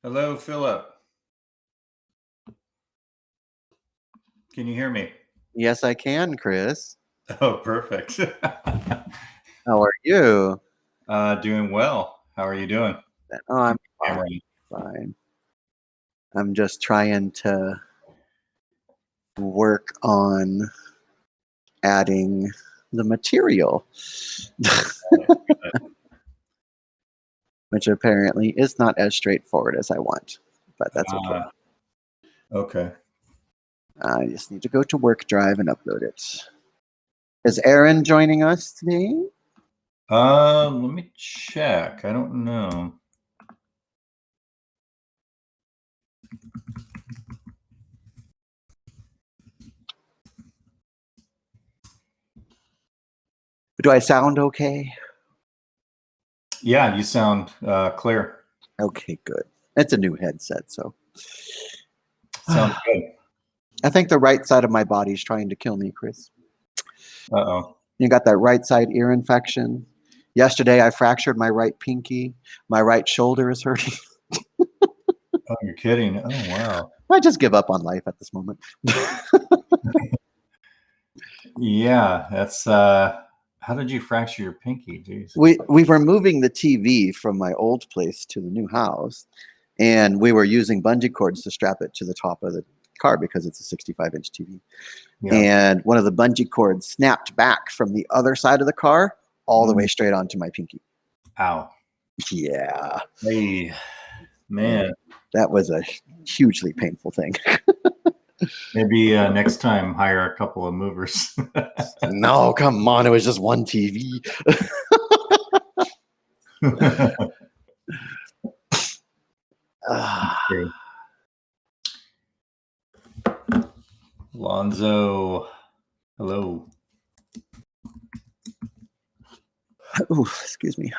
Hello, Philip. Can you hear me? Yes, I can, Chris. Oh, perfect. How are you? Doing well. How are you doing? Oh, I'm fine. Camera. Fine. I'm just trying to work on adding the material, which apparently is not as straightforward as I want, but that's okay. Okay. I just need to go to Work Drive and upload it. Is Aaron joining us today? Let me check. I don't know. Do I sound okay? Yeah, you sound clear. Okay, good. It's a new headset, so Sounds good. I think the right side of my body is trying to kill me, Chris. Uh-oh. You got that right side ear infection. Yesterday, I fractured my right pinky. My right shoulder is hurting. Oh, you're kidding. Oh, wow. I just give up on life at this moment. Yeah, that's how did you fracture your pinky? Jeez. We were moving the TV from my old place to the new house, and we were using bungee cords to strap it to the top of the car because it's a 65-inch TV. Yeah. And one of the bungee cords snapped back from the other side of the car all the way straight onto my pinky. Ow. Yeah. Hey, man. That was a hugely painful thing. Maybe next time hire a couple of movers. No, come on. It was just one TV. True. Lonzo, hello. Oh, excuse me.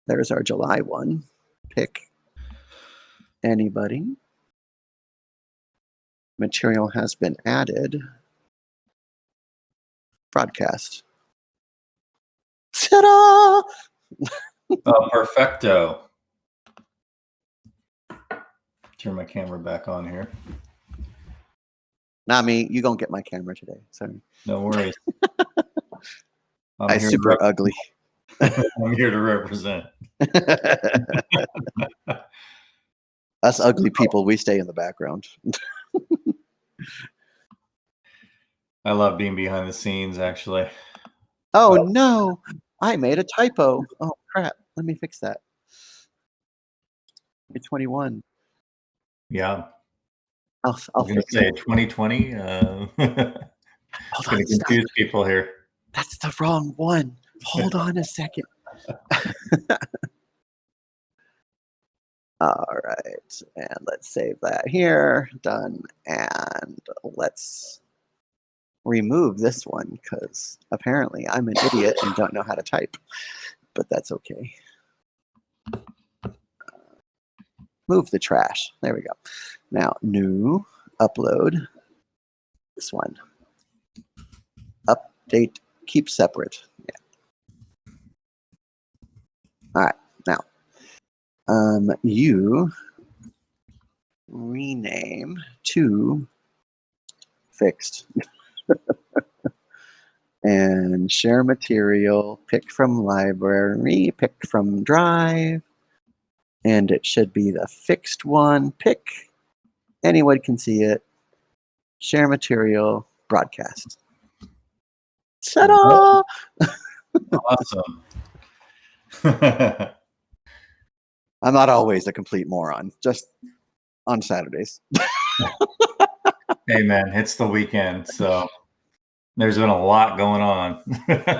There's our July one. Pick anybody. Material has been added. Broadcast. Ta-da! Oh, perfecto. Turn my camera back on here. Not me. You gonna get my camera today. Sorry. No worries. I'm super ugly. I'm here to represent. Us ugly people, we stay in the background. I love being behind the scenes, actually. Oh no, I made a typo. Oh crap. Let me fix that. 21. Yeah. I'll I was going to fix say it. 2020. Hold Going on, to confuse people here. That's the wrong one. Hold on a second. All right, and let's save that here. Done. And let's remove this one because apparently I'm an idiot and don't know how to type, but that's okay. Move the trash. There we go. Now, new, upload. This one. Update, keep separate. Yeah. All right, now. You rename to fixed. And share material, pick from library, pick from drive, and it should be the fixed one. Pick, anyone can see it. Share material, broadcast. Ta-da! Awesome. I'm not always a complete moron, just on Saturdays. Hey, man, it's the weekend, so there's been a lot going on.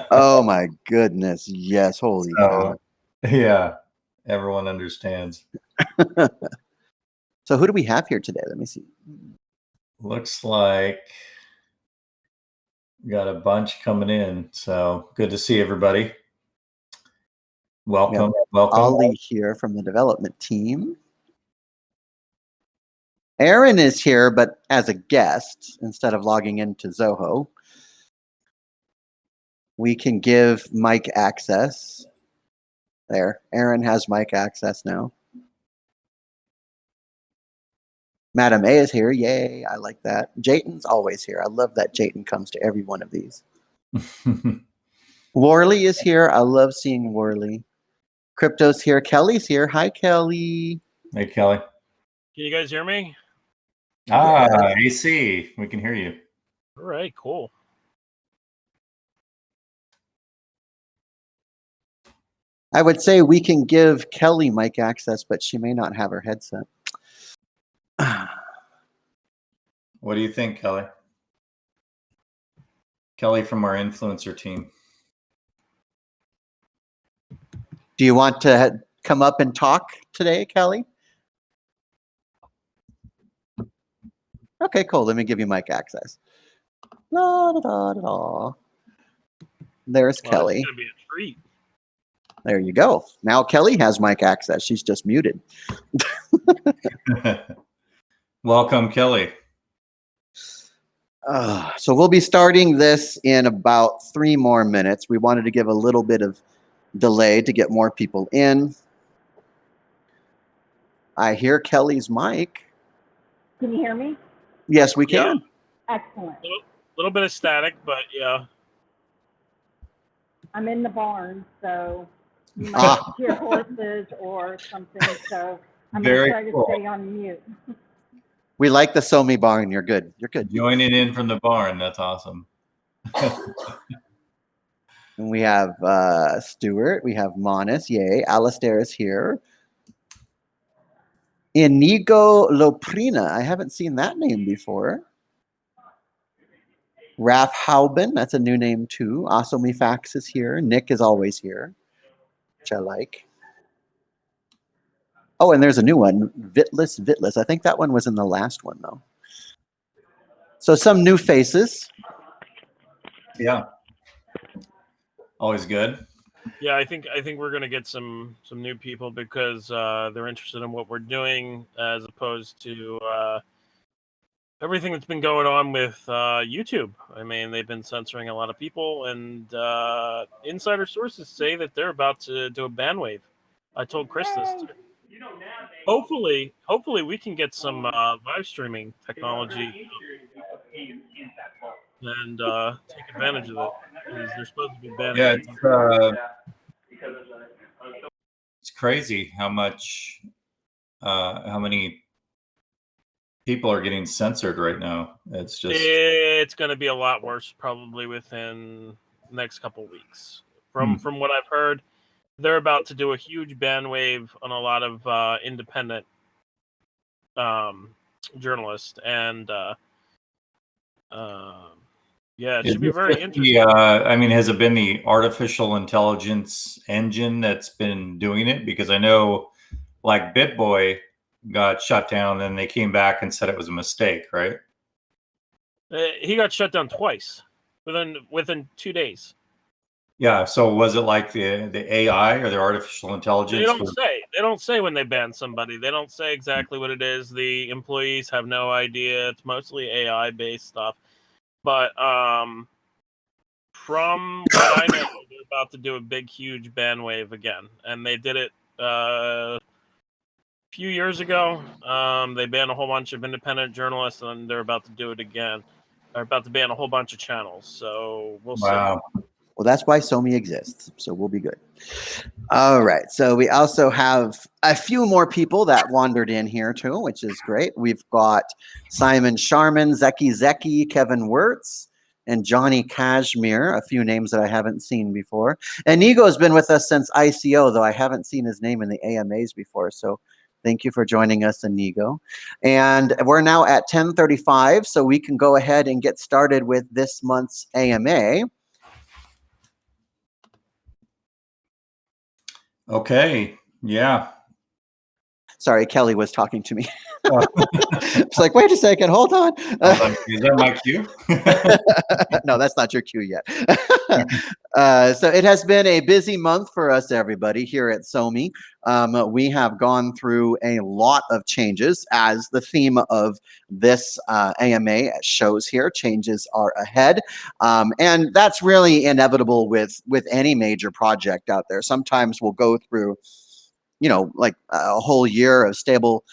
Oh my goodness, yes, holy cow. Yeah, everyone understands. So who do we have here today? Let me see. Looks like we got a bunch coming in, so good to see everybody. Welcome, welcome. Ollie here from the development team. Aaron is here, but as a guest instead of logging into Zoho. We can give Mike access. There, Aaron has mic access now. Madam A is here. Yay. I like that. Jayton's always here. I love that Jayton comes to every one of these. Worley is here. I love seeing Worley. Crypto's here. Kelly's here. Hi, Kelly. Hey, Kelly. Can you guys hear me? Ah, AC. We can hear you. All right, cool. I would say we can give Kelly mic access, but she may not have her headset. What do you think, Kelly? Kelly from our influencer team. Do you want to come up and talk today, Kelly? Okay, cool. Let me give you mic access. La, da, da, da, da. There's Kelly. It's gonna be a treat. There you go. Now Kelly has mic access. She's just muted. Welcome, Kelly. So we'll be starting this in about 3 more minutes. We wanted to give a little bit of delay to get more people in. I hear Kelly's mic. Can you hear me? Yes, we can. Yeah. Excellent. A little bit of static, but yeah. I'm in the barn, so you might hear horses or something. So I'm going to try to stay on mute. We like the SoMee barn. You're good. You're good. Joining in from the barn. That's awesome. And we have Stuart. We have Monis. Yay. Alistair is here. Inigo Loprina. I haven't seen that name before. Raf Hauben. That's a new name too. Asomi Fax is here. Nick is always here, which I like. Oh, and there's a new one. Vitless. I think that one was in the last one though. So some new faces. Yeah. Always good. Yeah, I think we're gonna get some new people because they're interested in what we're doing as opposed to everything that's been going on with YouTube. I mean, they've been censoring a lot of people, and insider sources say that they're about to do a ban wave. I told Chris this too. Hopefully we can get some live streaming technology and take advantage of it because they're supposed to be banning. Yeah, it's crazy how many people are getting censored right now. It's going to be a lot worse probably within the next couple weeks. From what I've heard, they're about to do a huge ban wave on a lot of independent journalists, and yeah, it should be very interesting. I mean, has it been the artificial intelligence engine that's been doing it? Because I know, like, BitBoy got shut down, and they came back and said it was a mistake, right? He got shut down twice within 2 days. Yeah. So was it like the AI or the artificial intelligence? They don't say when they ban somebody. They don't say exactly what it is. The employees have no idea. It's mostly AI based stuff. But from what I know, they're about to do a big, huge ban wave again, and they did it a few years ago. They banned a whole bunch of independent journalists, and they're about to do it again. They're about to ban a whole bunch of channels. So we'll see. Well, that's why SoMee exists, so we'll be good. All right, so we also have a few more people that wandered in here too, which is great. We've got Simon Sharman, Zeki, Kevin Wirtz, and Johnny Kashmir, a few names that I haven't seen before. And Inigo's been with us since ICO, though I haven't seen his name in the AMAs before, so thank you for joining us, Inigo. And we're now at 10:35, so we can go ahead and get started with this month's AMA. Okay. Yeah. Sorry, Kelly was talking to me. It's like, wait a second, hold on. Is that my cue? No, that's not your cue yet. So it has been a busy month for us, everybody, here at SoMee. We have gone through a lot of changes, as the theme of this AMA shows here. Changes are ahead. And that's really inevitable with any major project out there. Sometimes we'll go through, you know, like a whole year of stable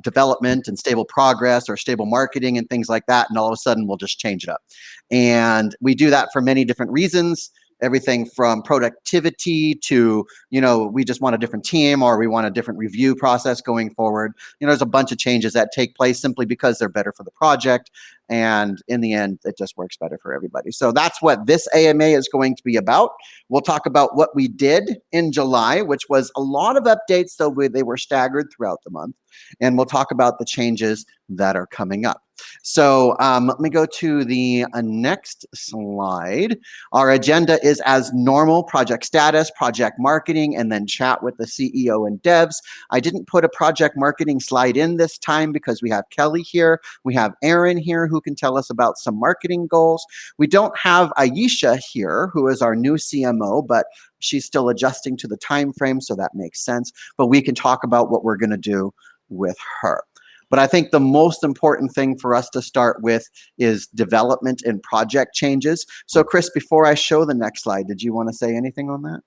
development and stable progress or stable marketing and things like that. And all of a sudden we'll just change it up. And we do that for many different reasons. Everything from productivity to, we just want a different team, or we want a different review process going forward. There's a bunch of changes that take place simply because they're better for the project. And in the end, it just works better for everybody. So that's what this AMA is going to be about. We'll talk about what we did in July, which was a lot of updates, though they were staggered throughout the month. And we'll talk about the changes that are coming up. So let me go to the next slide. Our agenda is as normal: project status, project marketing, and then chat with the CEO and devs. I didn't put a project marketing slide in this time because we have Kelly here. We have Aaron here who can tell us about some marketing goals. We don't have Aisha here, who is our new CMO, but she's still adjusting to the time frame, so that makes sense. But we can talk about what we're going to do with her. But I think the most important thing for us to start with is development and project changes. So Chris, before I show the next slide, did you want to say anything on that?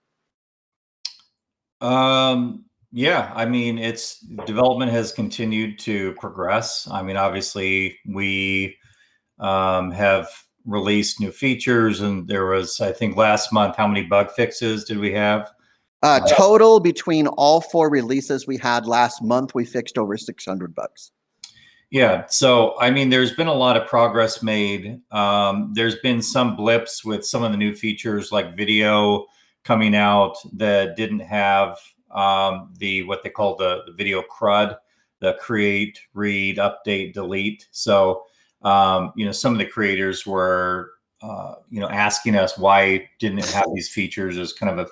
Yeah, I mean, development has continued to progress. I mean, obviously we have released new features, and there was, I think last month, how many bug fixes did we have? Total between all 4 releases we had last month, we fixed over 600 bugs. Yeah, so I mean, there's been a lot of progress made. There's been some blips with some of the new features, like video coming out that didn't have what they call the video CRUD, the create, read, update, delete. So some of the creators were asking us why didn't it have these features as kind of a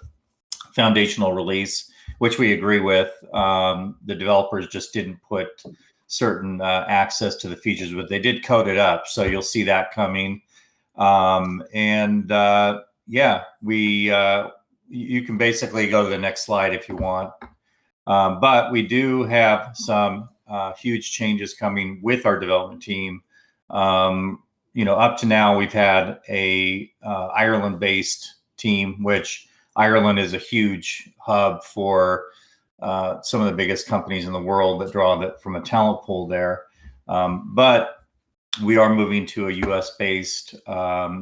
foundational release, which we agree with. The developers just didn't put certain access to the features, but they did code it up. So you'll see that coming. You can basically go to the next slide if you want. But we do have some huge changes coming with our development team. Up to now, we've had a Ireland-based team, which Ireland is a huge hub for some of the biggest companies in the world that draw from a talent pool there. But we are moving to a US-based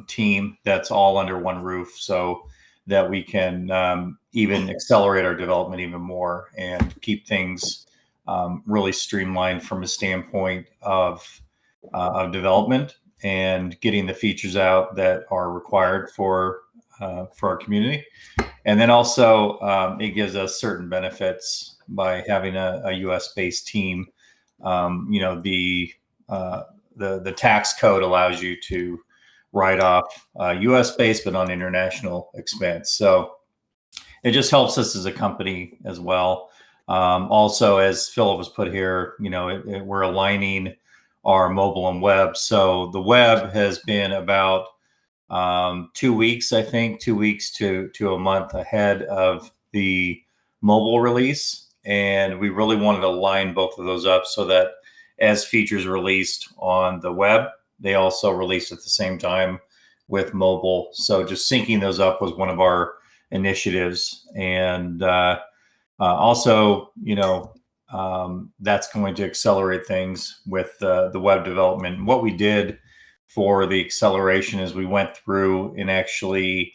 team that's all under one roof, so that we can even accelerate our development even more and keep things really streamlined from a standpoint of development and getting the features out that are required for our community. And then also it gives us certain benefits by having a US-based team. The tax code allows you to write off US-based but on international expense. So it just helps us as a company as well. Also, as Philip was put here, we're aligning our mobile and web. So the web has been about 2 weeks, I think, 2 weeks to a month ahead of the mobile release. And we really wanted to line both of those up so that as features released on the web, they also released at the same time with mobile. So just syncing those up was one of our initiatives. And also, that's going to accelerate things with the web development. What we did for the acceleration is we went through and actually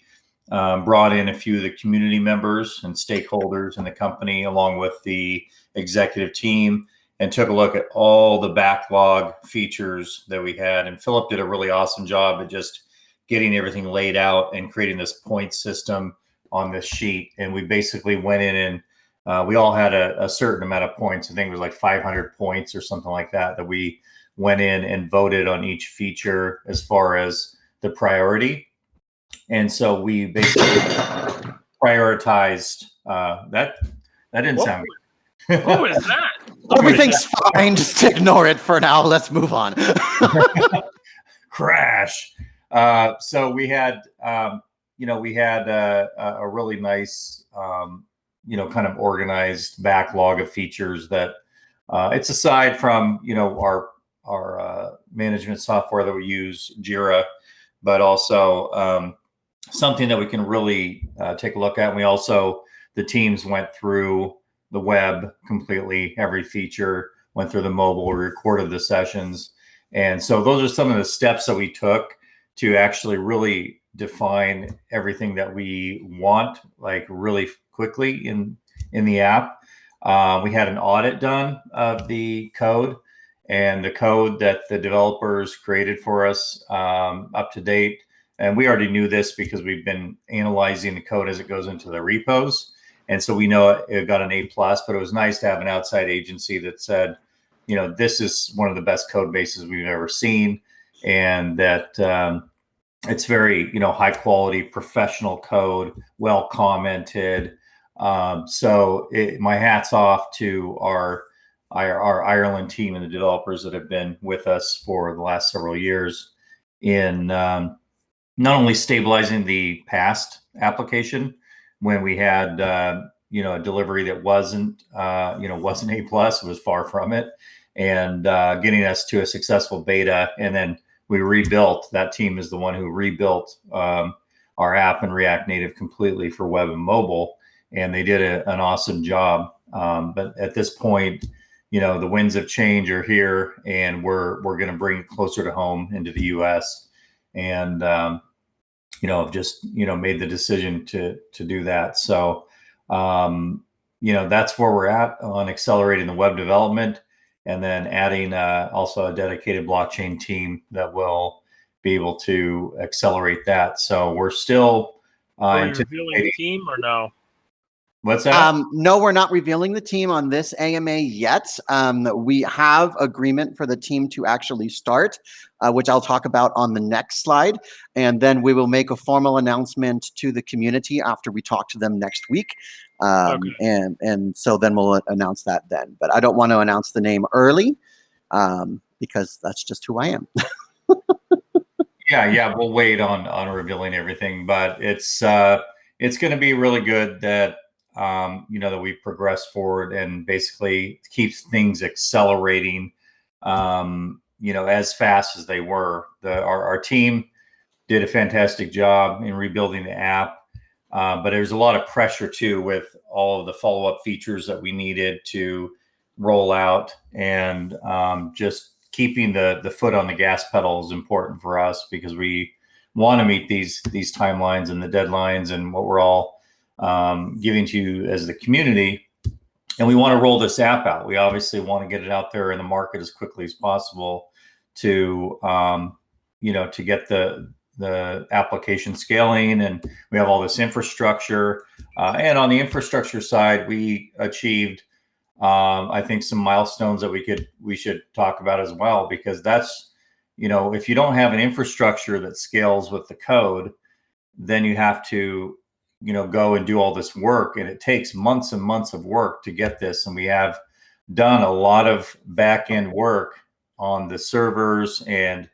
brought in a few of the community members and stakeholders in the company, along with the executive team, and took a look at all the backlog features that we had. And Philip did a really awesome job at just getting everything laid out and creating this point system on this sheet. And we basically went in and we all had a certain amount of points. I think it was like 500 points or something like that, that we went in and voted on each feature as far as the priority. And so we basically prioritized that didn't sound good. What was that? Everything's fine. Just ignore it for now. Let's move on. Crash. So we had, a really nice, kind of organized backlog of features that it's aside from, our management software that we use, Jira, but also something that we can really take a look at. And we also, the teams went through the web completely, every feature, went through the mobile, we recorded the sessions. And so those are some of the steps that we took to actually really define everything that we want, like really quickly in the app. We had an audit done of the code, and the code that the developers created for us, up to date. And we already knew this because we've been analyzing the code as it goes into the repos. And so we know it got an A+, but it was nice to have an outside agency that said, you know, this is one of the best code bases we've ever seen. And that it's very, you know, high quality, professional code, well commented. So my hat's off to our Ireland team and the developers that have been with us for the last several years in not only stabilizing the past application when we had you know, a delivery that wasn't you know, wasn't A+, it was far from it, and getting us to a successful beta, and then we rebuilt. That team is the one who rebuilt our app in React Native completely for web and mobile, and they did an awesome job. But at this point, you know, the winds of change are here, and we're going to bring it closer to home into the U.S. And you know, just, you know, made the decision to do that. So you know, that's where we're at on accelerating the web development, and then adding also a dedicated blockchain team that will be able to accelerate that. So we're still Are you revealing the team or no? What's that? No, we're not revealing the team on this AMA yet. We have agreement for the team to actually start, which I'll talk about on the next slide. And then we will make a formal announcement to the community after we talk to them next week. Okay. And so then we'll announce that then. But I don't want to announce the name early because that's just who I am. Yeah, we'll wait on revealing everything, but it's going to be really good that you know, that we progress forward and basically keeps things accelerating, you know, as fast as they were. Our team did a fantastic job in rebuilding the app, but there's a lot of pressure too with all of the follow-up features that we needed to roll out, and just keeping the foot on the gas pedal is important for us because we want to meet these timelines and the deadlines and what we're all giving to you as the community. And we want to roll this app out. We obviously want to get it out there in the market as quickly as possible to you know, to get the application scaling. And we have all this infrastructure, and on the infrastructure side, we achieved I think some milestones that we should talk about as well, because that's, you know, if you don't have an infrastructure that scales with the code, then you have to, you know, go and do all this work, and it takes months and months of work to get this. And we have done a lot of back end work on the servers and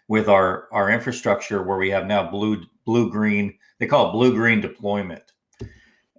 with our infrastructure, where we have now blue green, they call it blue green deployment.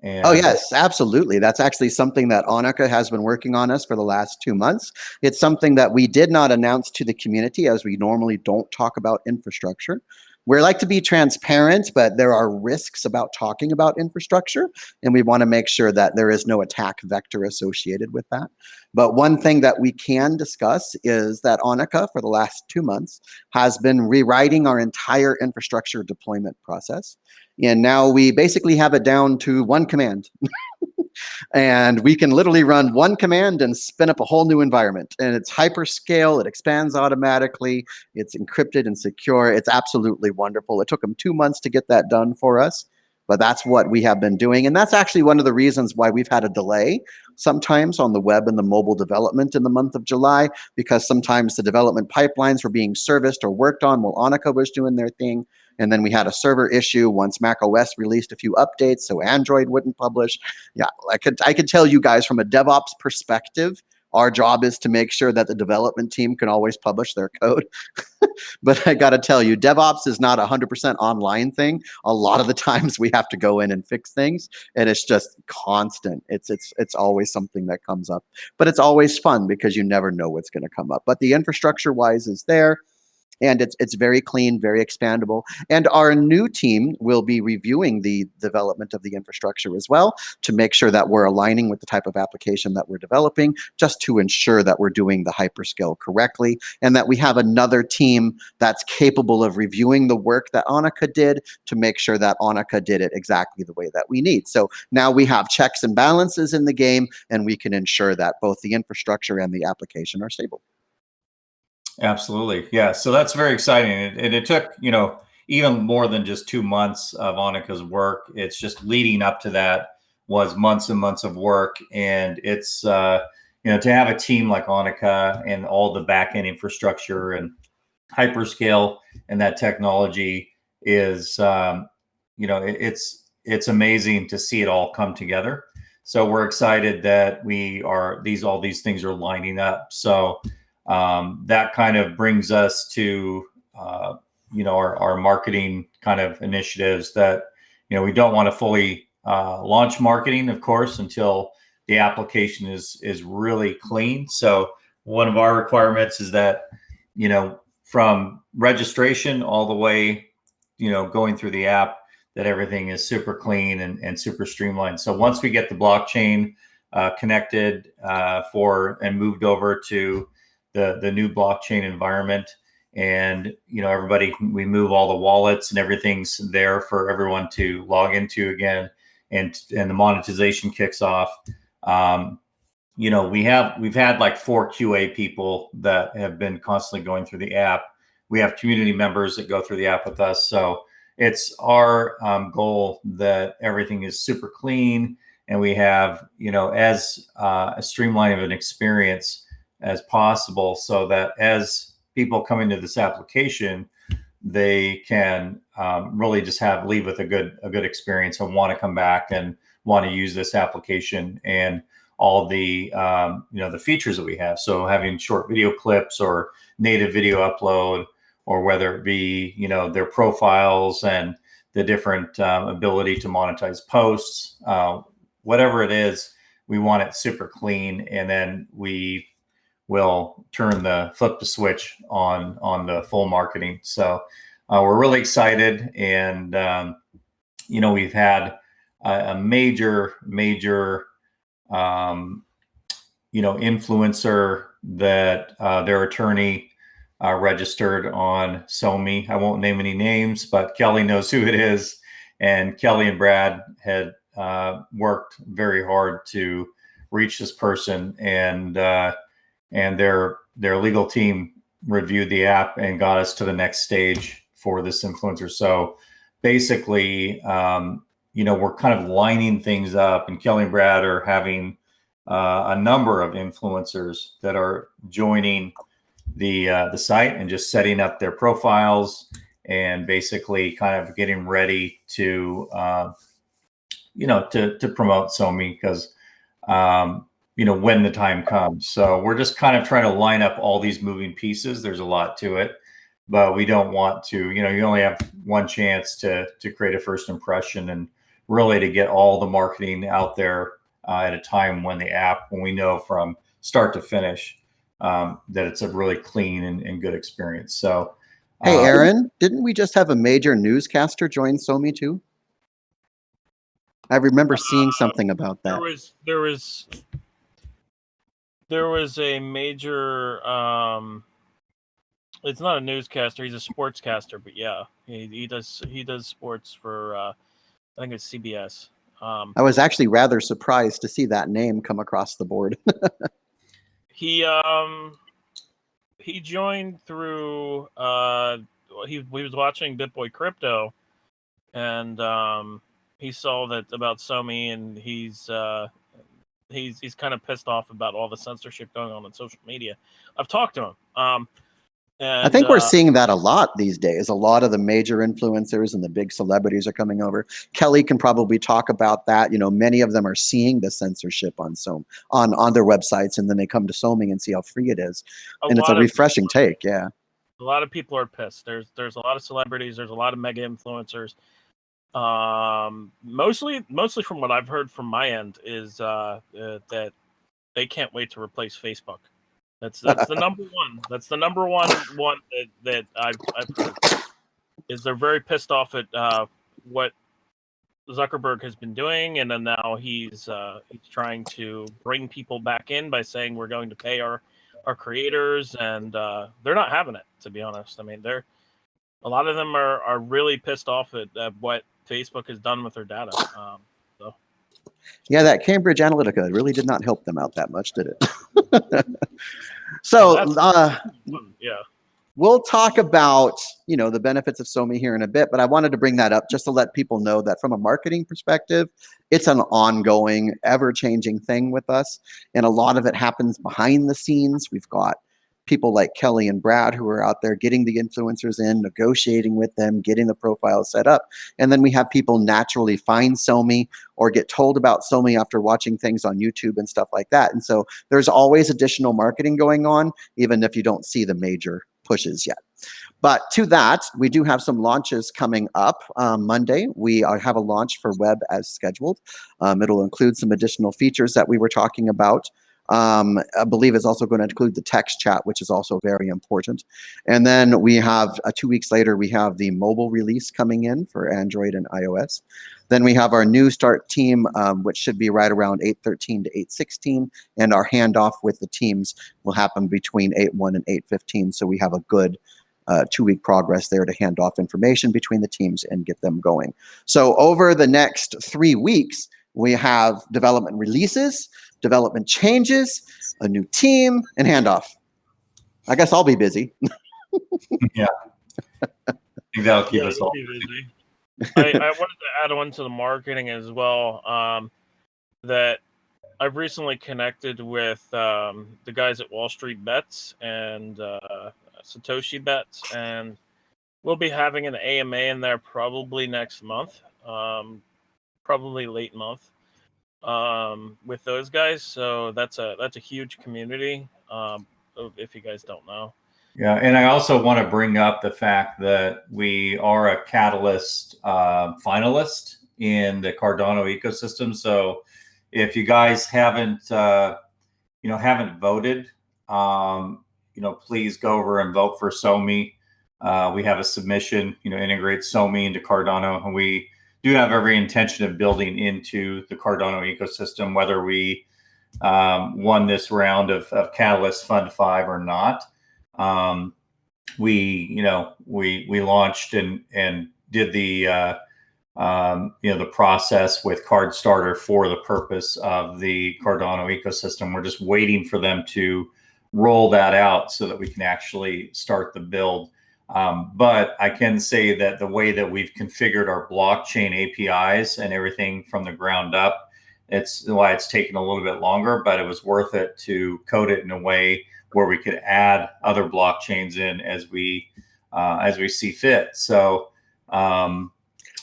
And oh, yes, absolutely. That's actually something that Annika has been working on us for the last 2 months. It's something that we did not announce to the community, as we normally don't talk about infrastructure. We like to be transparent, but there are risks about talking about infrastructure, and we want to make sure that there is no attack vector associated with that. But one thing that we can discuss is that Annika, for the last 2 months, has been rewriting our entire infrastructure deployment process. And now we basically have it down to one command. And we can literally run one command and spin up a whole new environment. And it's hyperscale, it expands automatically, it's encrypted and secure. It's absolutely wonderful. It took them 2 months to get that done for us, but that's what we have been doing. And that's actually one of the reasons why we've had a delay sometimes on the web and the mobile development in the month of July, because sometimes the development pipelines were being serviced or worked on while Annika was doing their thing. And then we had a server issue once Mac OS released a few updates, so Android wouldn't publish. Yeah, I could tell you guys from a DevOps perspective, our job is to make sure that the development team can always publish their code. But I got to tell you, DevOps is not a 100% online thing. A lot of the times we have to go in and fix things, and it's just constant. It's always something that comes up, but it's always fun because you never know what's going to come up. But the infrastructure wise is there. And it's very clean, very expandable. And our new team will be reviewing the development of the infrastructure as well to make sure that we're aligning with the type of application that we're developing, just to ensure that we're doing the hyperscale correctly, and that we have another team that's capable of reviewing the work that Annika did to make sure that Annika did it exactly the way that we need. So now we have checks and balances in the game, and we can ensure that both the infrastructure and the application are stable. Absolutely. Yeah. So that's very exciting. And it took, even more than just 2 months of Annika's work. It's just leading up to that was months and months of work. And it's, to have a team like Annika and all the back end infrastructure and hyperscale and that technology is, it's amazing to see it all come together. So we're excited that all these things are lining up. So, that kind of brings us to our marketing kind of initiatives that we don't want to fully launch marketing, of course, until the application is really clean. So one of our requirements is that from registration all the way going through the app, that everything is super clean and super streamlined. So once we get the blockchain connected and moved over to the new blockchain environment, and we move all the wallets and everything's there for everyone to log into again, and the monetization kicks off. We've had like 4 QA people that have been constantly going through the app. We have community members that go through the app with us. So it's our goal that everything is super clean, and we have as a streamline of an experience as possible, so that as people come into this application, they can really just leave with a good experience and want to come back and want to use this application and all the the features that we have. So having short video clips or native video upload, or whether it be their profiles and the different ability to monetize posts, whatever it is, we want it super clean, and then we will flip the switch on the full marketing. So we're really excited, and we've had a major influencer that their attorney registered on SoMee. I won't name any names, but Kelly knows who it is, and Kelly and Brad had worked very hard to reach this person, and their legal team reviewed the app and got us to the next stage for this influencer. So basically, we're kind of lining things up, and Kelly and Brad are having a number of influencers that are joining the site and just setting up their profiles and basically kind of getting ready to to promote SoMee, because when the time comes. So we're just kind of trying to line up all these moving pieces. There's a lot to it, but we don't want to, you only have one chance to create a first impression, and really to get all the marketing out there at a time when we know from start to finish that it's a really clean and good experience. So, hey, Aaron, didn't we just have a major newscaster join SoMee too? I remember seeing something about that. There was a major. It's not a newscaster; he's a sportscaster. But yeah, he does sports for. I think it's CBS. I was actually rather surprised to see that name come across the board. He joined through. He was watching BitBoy Crypto, and he saw that about SoMee, and he's kind of pissed off about all the censorship going on social media. I've talked to him. And, I think we're seeing that a lot these days. A lot of the major influencers and the big celebrities are coming over. Kelly can probably talk about that. Many of them are seeing the censorship on their websites, and then they come to SoMee and see how free it is. And it's a refreshing take. Yeah. A lot of people are pissed. There's a lot of celebrities. There's a lot of mega influencers. Mostly from what I've heard from my end is that they can't wait to replace Facebook. That's the number one. That's the number one that I've heard is they're very pissed off at what Zuckerberg has been doing, and then now he's trying to bring people back in by saying we're going to pay our creators, and they're not having it, to be honest. I mean, a lot of them are really pissed off at what Facebook has done with their data. Yeah, that Cambridge Analytica really did not help them out that much, did it? So, yeah. We'll talk about, the benefits of SoMee here in a bit, but I wanted to bring that up just to let people know that from a marketing perspective, it's an ongoing, ever-changing thing with us, and a lot of it happens behind the scenes. We've got people like Kelly and Brad who are out there getting the influencers in, negotiating with them, getting the profiles set up, and then we have people naturally find SoMee or get told about SoMee after watching things on YouTube and stuff like that. And so there's always additional marketing going on, even if you don't see the major pushes yet. But to that, we do have some launches coming up. Monday, we have a launch for web as scheduled. It'll include some additional features that we were talking about. I believe it's also going to include the text chat, which is also very important. And then we have 2 weeks later, we have the mobile release coming in for Android and iOS. Then we have our new start team, which should be right around 8:13 to 8:16, and our handoff with the teams will happen between 8:1 and 8:15. So we have a good 2-week progress there to hand off information between the teams and get them going. So over the next 3 weeks, we have development releases, development changes, a new team, and handoff. I guess I'll be busy. Yeah. I think that'll keep us all busy. I wanted to add on to the marketing as well, that I've recently connected with the guys at Wall Street Bets and Satoshi Bets, and we'll be having an AMA in there probably next month, probably late month, with those guys. So that's a huge community, if you guys don't know. Yeah, and I also want to bring up the fact that we are a Catalyst finalist in the Cardano ecosystem. So if you guys haven't voted, please go over and vote for SoMee. We have a submission, integrate SoMee into Cardano, and we do have every intention of building into the Cardano ecosystem, whether we won this round of Catalyst Fund 5 or not. We launched and did the process with Card Starter for the purpose of the Cardano ecosystem. We're just waiting for them to roll that out so that we can actually start the build. But I can say that the way that we've configured our blockchain APIs and everything from the ground up, it's why it's taken a little bit longer, but it was worth it to code it in a way where we could add other blockchains in as we see fit. So I'm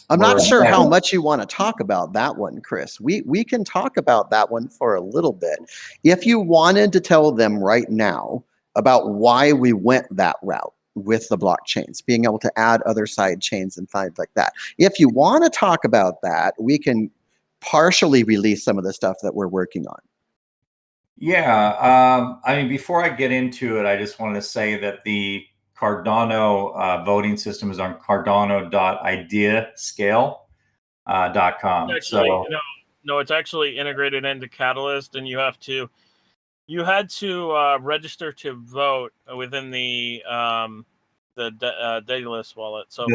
not sure how much you want to talk about that one, Chris. We can talk about that one for a little bit. If you wanted to tell them right now about why we went that route with the blockchains, being able to add other side chains and things like that. If you want to talk about that, we can partially release some of the stuff that we're working on. Yeah, before I get into it, I just want to say that the Cardano voting system is on cardano.ideascale.com. No, it's actually integrated into Catalyst, and you had to register to vote within the Daedalus wallet. So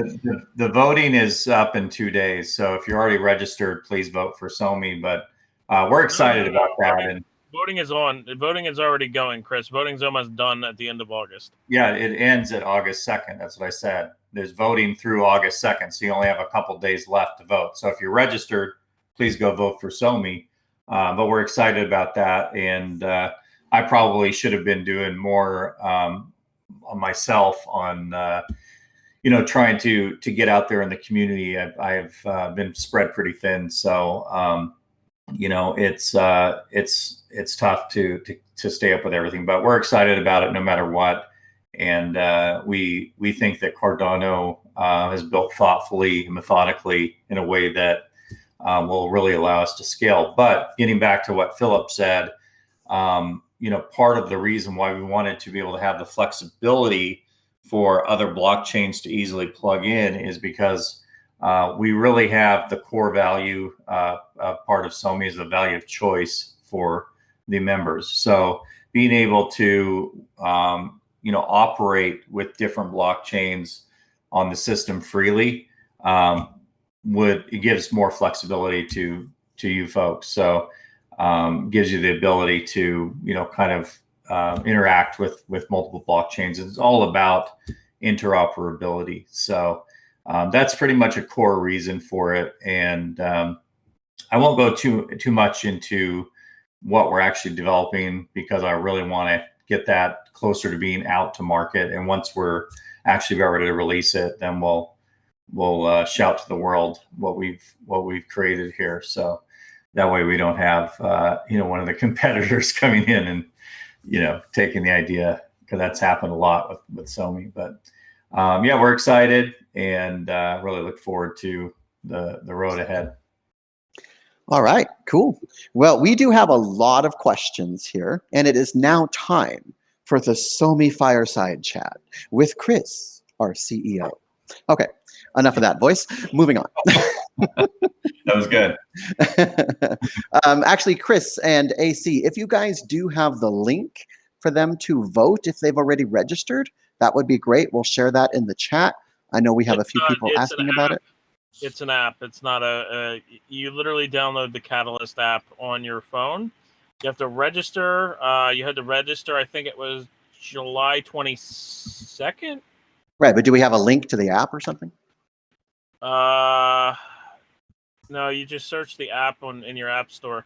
the voting is up in 2 days. So if you're already registered, please vote for SoMee. But we're excited about that. And voting is on. Voting is already going, Chris. Voting's almost done at the end of August. Yeah, it ends at August 2nd. That's what I said. There's voting through August 2nd, so you only have a couple days left to vote. So if you're registered, please go vote for SoMee. But we're excited about that, and I probably should have been doing more myself on trying to get out there in the community. I've been spread pretty thin, so it's tough to stay up with everything, but we're excited about it no matter what. And we think that Cardano is built thoughtfully and methodically in a way that will really allow us to scale. But getting back to what Philip said, part of the reason why we wanted to be able to have the flexibility for other blockchains to easily plug in is because we really have the core value part of SoMee is the value of choice for the members. So being able to operate with different blockchains on the system freely it gives more flexibility to you folks. So gives you the ability to kind of interact with multiple blockchains. It's all about interoperability. So that's pretty much a core reason for it. And I won't go too much into what we're actually developing because I really want to get that closer to being out to market. And once we're actually about ready to release it, then we'll shout to the world what we've created here. So that way we don't have one of the competitors coming in and taking the idea, because that's happened a lot with SoMee. But yeah, we're excited and really look forward to the road ahead. All right, cool. Well, we do have a lot of questions here, and it is now time for the SoMee Fireside Chat with Chris, our CEO. Okay, enough of that voice. Moving on. That was good. Actually, Chris and AC, if you guys do have the link for them to vote, if they've already registered, that would be great. We'll share that in the chat. I know we have a few people asking about it. It's an app. It's not you literally download the Catalyst app on your phone. You have to register. You had to register, I think it was July 22nd. Right, but do we have a link to the app or something? No, you just search the app in your app store.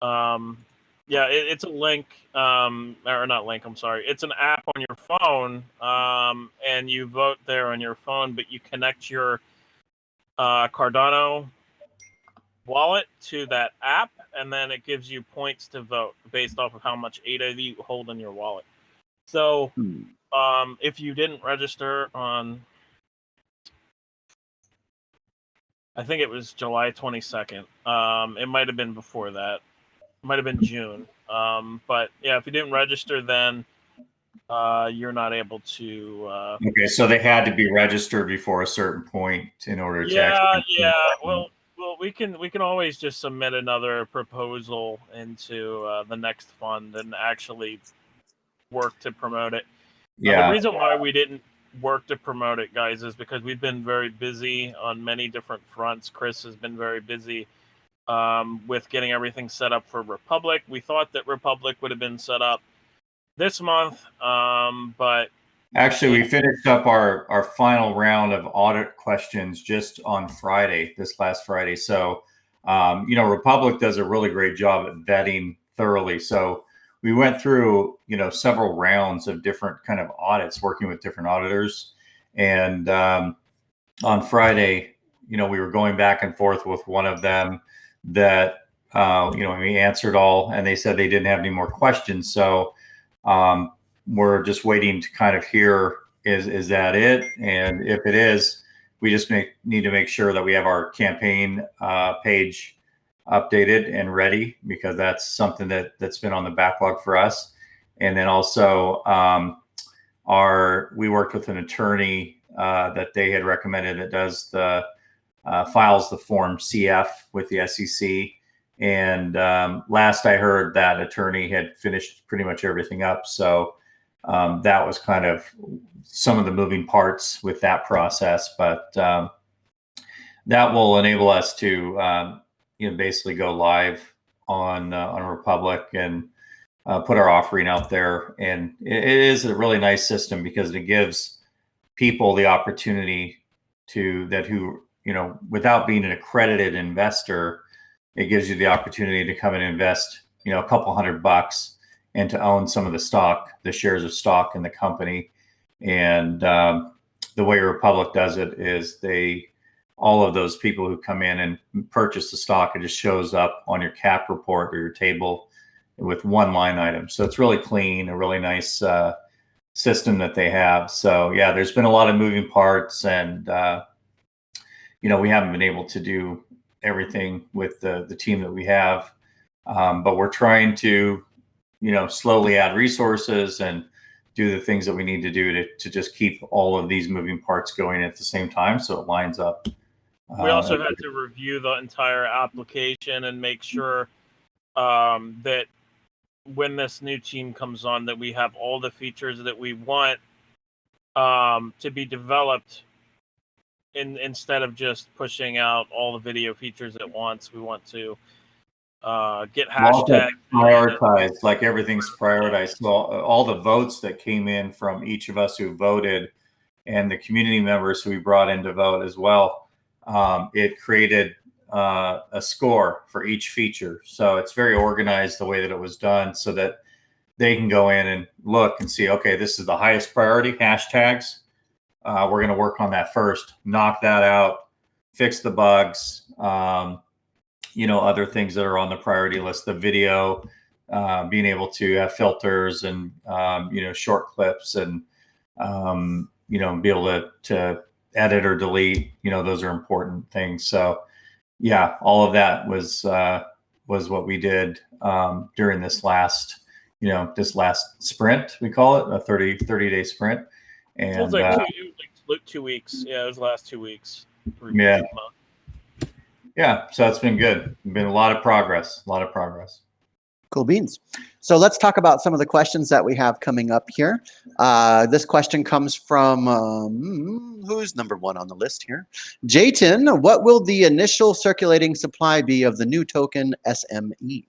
Yeah, it's a link, or not link, I'm sorry. It's an app on your phone, and you vote there on your phone, but you connect your Cardano wallet to that app, and then it gives you points to vote based off of how much ADA you hold in your wallet. So if you didn't register on, I think it was July 22nd. It might have been before that. It might have been June. But yeah, if you didn't register then, you're not able to. Okay, so they had to be registered before a certain point in order to actually. Yeah. Well, we can always just submit another proposal into the next fund and actually work to promote it. Yeah. The reason why we didn't work to promote it, guys, is because we've been very busy on many different fronts. Chris has been very busy with getting everything set up for Republic. We thought that Republic would have been set up this month, but actually we finished up our final round of audit questions just on Friday, this last Friday. So Republic does a really great job at vetting thoroughly. So we went through several rounds of different kind of audits, working with different auditors. And on Friday, we were going back and forth with one of them that we answered all, and they said they didn't have any more questions. So we're just waiting to kind of hear, is that it? And if it is, we just need to make sure that we have our campaign page updated and ready, because that's something that's been on the backlog for us. And then also we worked with an attorney that they had recommended that does the files the form CF with the SEC. And last I heard, that attorney had finished pretty much everything up. So that was kind of some of the moving parts with that process. But that will enable us to basically go live on Republic and put our offering out there. And it is a really nice system because it gives people the opportunity who without being an accredited investor, it gives you the opportunity to come and invest, a couple $100 and to own some of the shares of stock in the company. And the way Republic does it is all of those people who come in and purchase the stock, it just shows up on your cap report or your table with one line item. So it's really clean, a really nice system that they have. So yeah, there's been a lot of moving parts, and we haven't been able to do everything with the team that we have, but we're trying to slowly add resources and do the things that we need to do to just keep all of these moving parts going at the same time, so it lines up. We also had to review the entire application and make sure that when this new team comes on, that we have all the features that we want to be developed. Instead of just pushing out all the video features at once, we want to get hashtags prioritized, like everything's prioritized. So all the votes that came in from each of us who voted and the community members who we brought in to vote as well, it created a score for each feature. So it's very organized the way that it was done, so that they can go in and look and see, okay, this is the highest priority, hashtags. We're going to work on that first, knock that out, fix the bugs, other things that are on the priority list, the video, being able to have filters and, short clips and, be able to edit or delete, those are important things. So yeah, all of that was what we did during this last sprint, we call it a 30-day sprint. And it was like 2 weeks. Yeah, it was the last 2 weeks. Yeah. Yeah. So it's been good. Been a lot of progress. Cool beans. So let's talk about some of the questions that we have coming up here. This question comes from, who's number one on the list here? Jayton, what will the initial circulating supply be of the new token SME?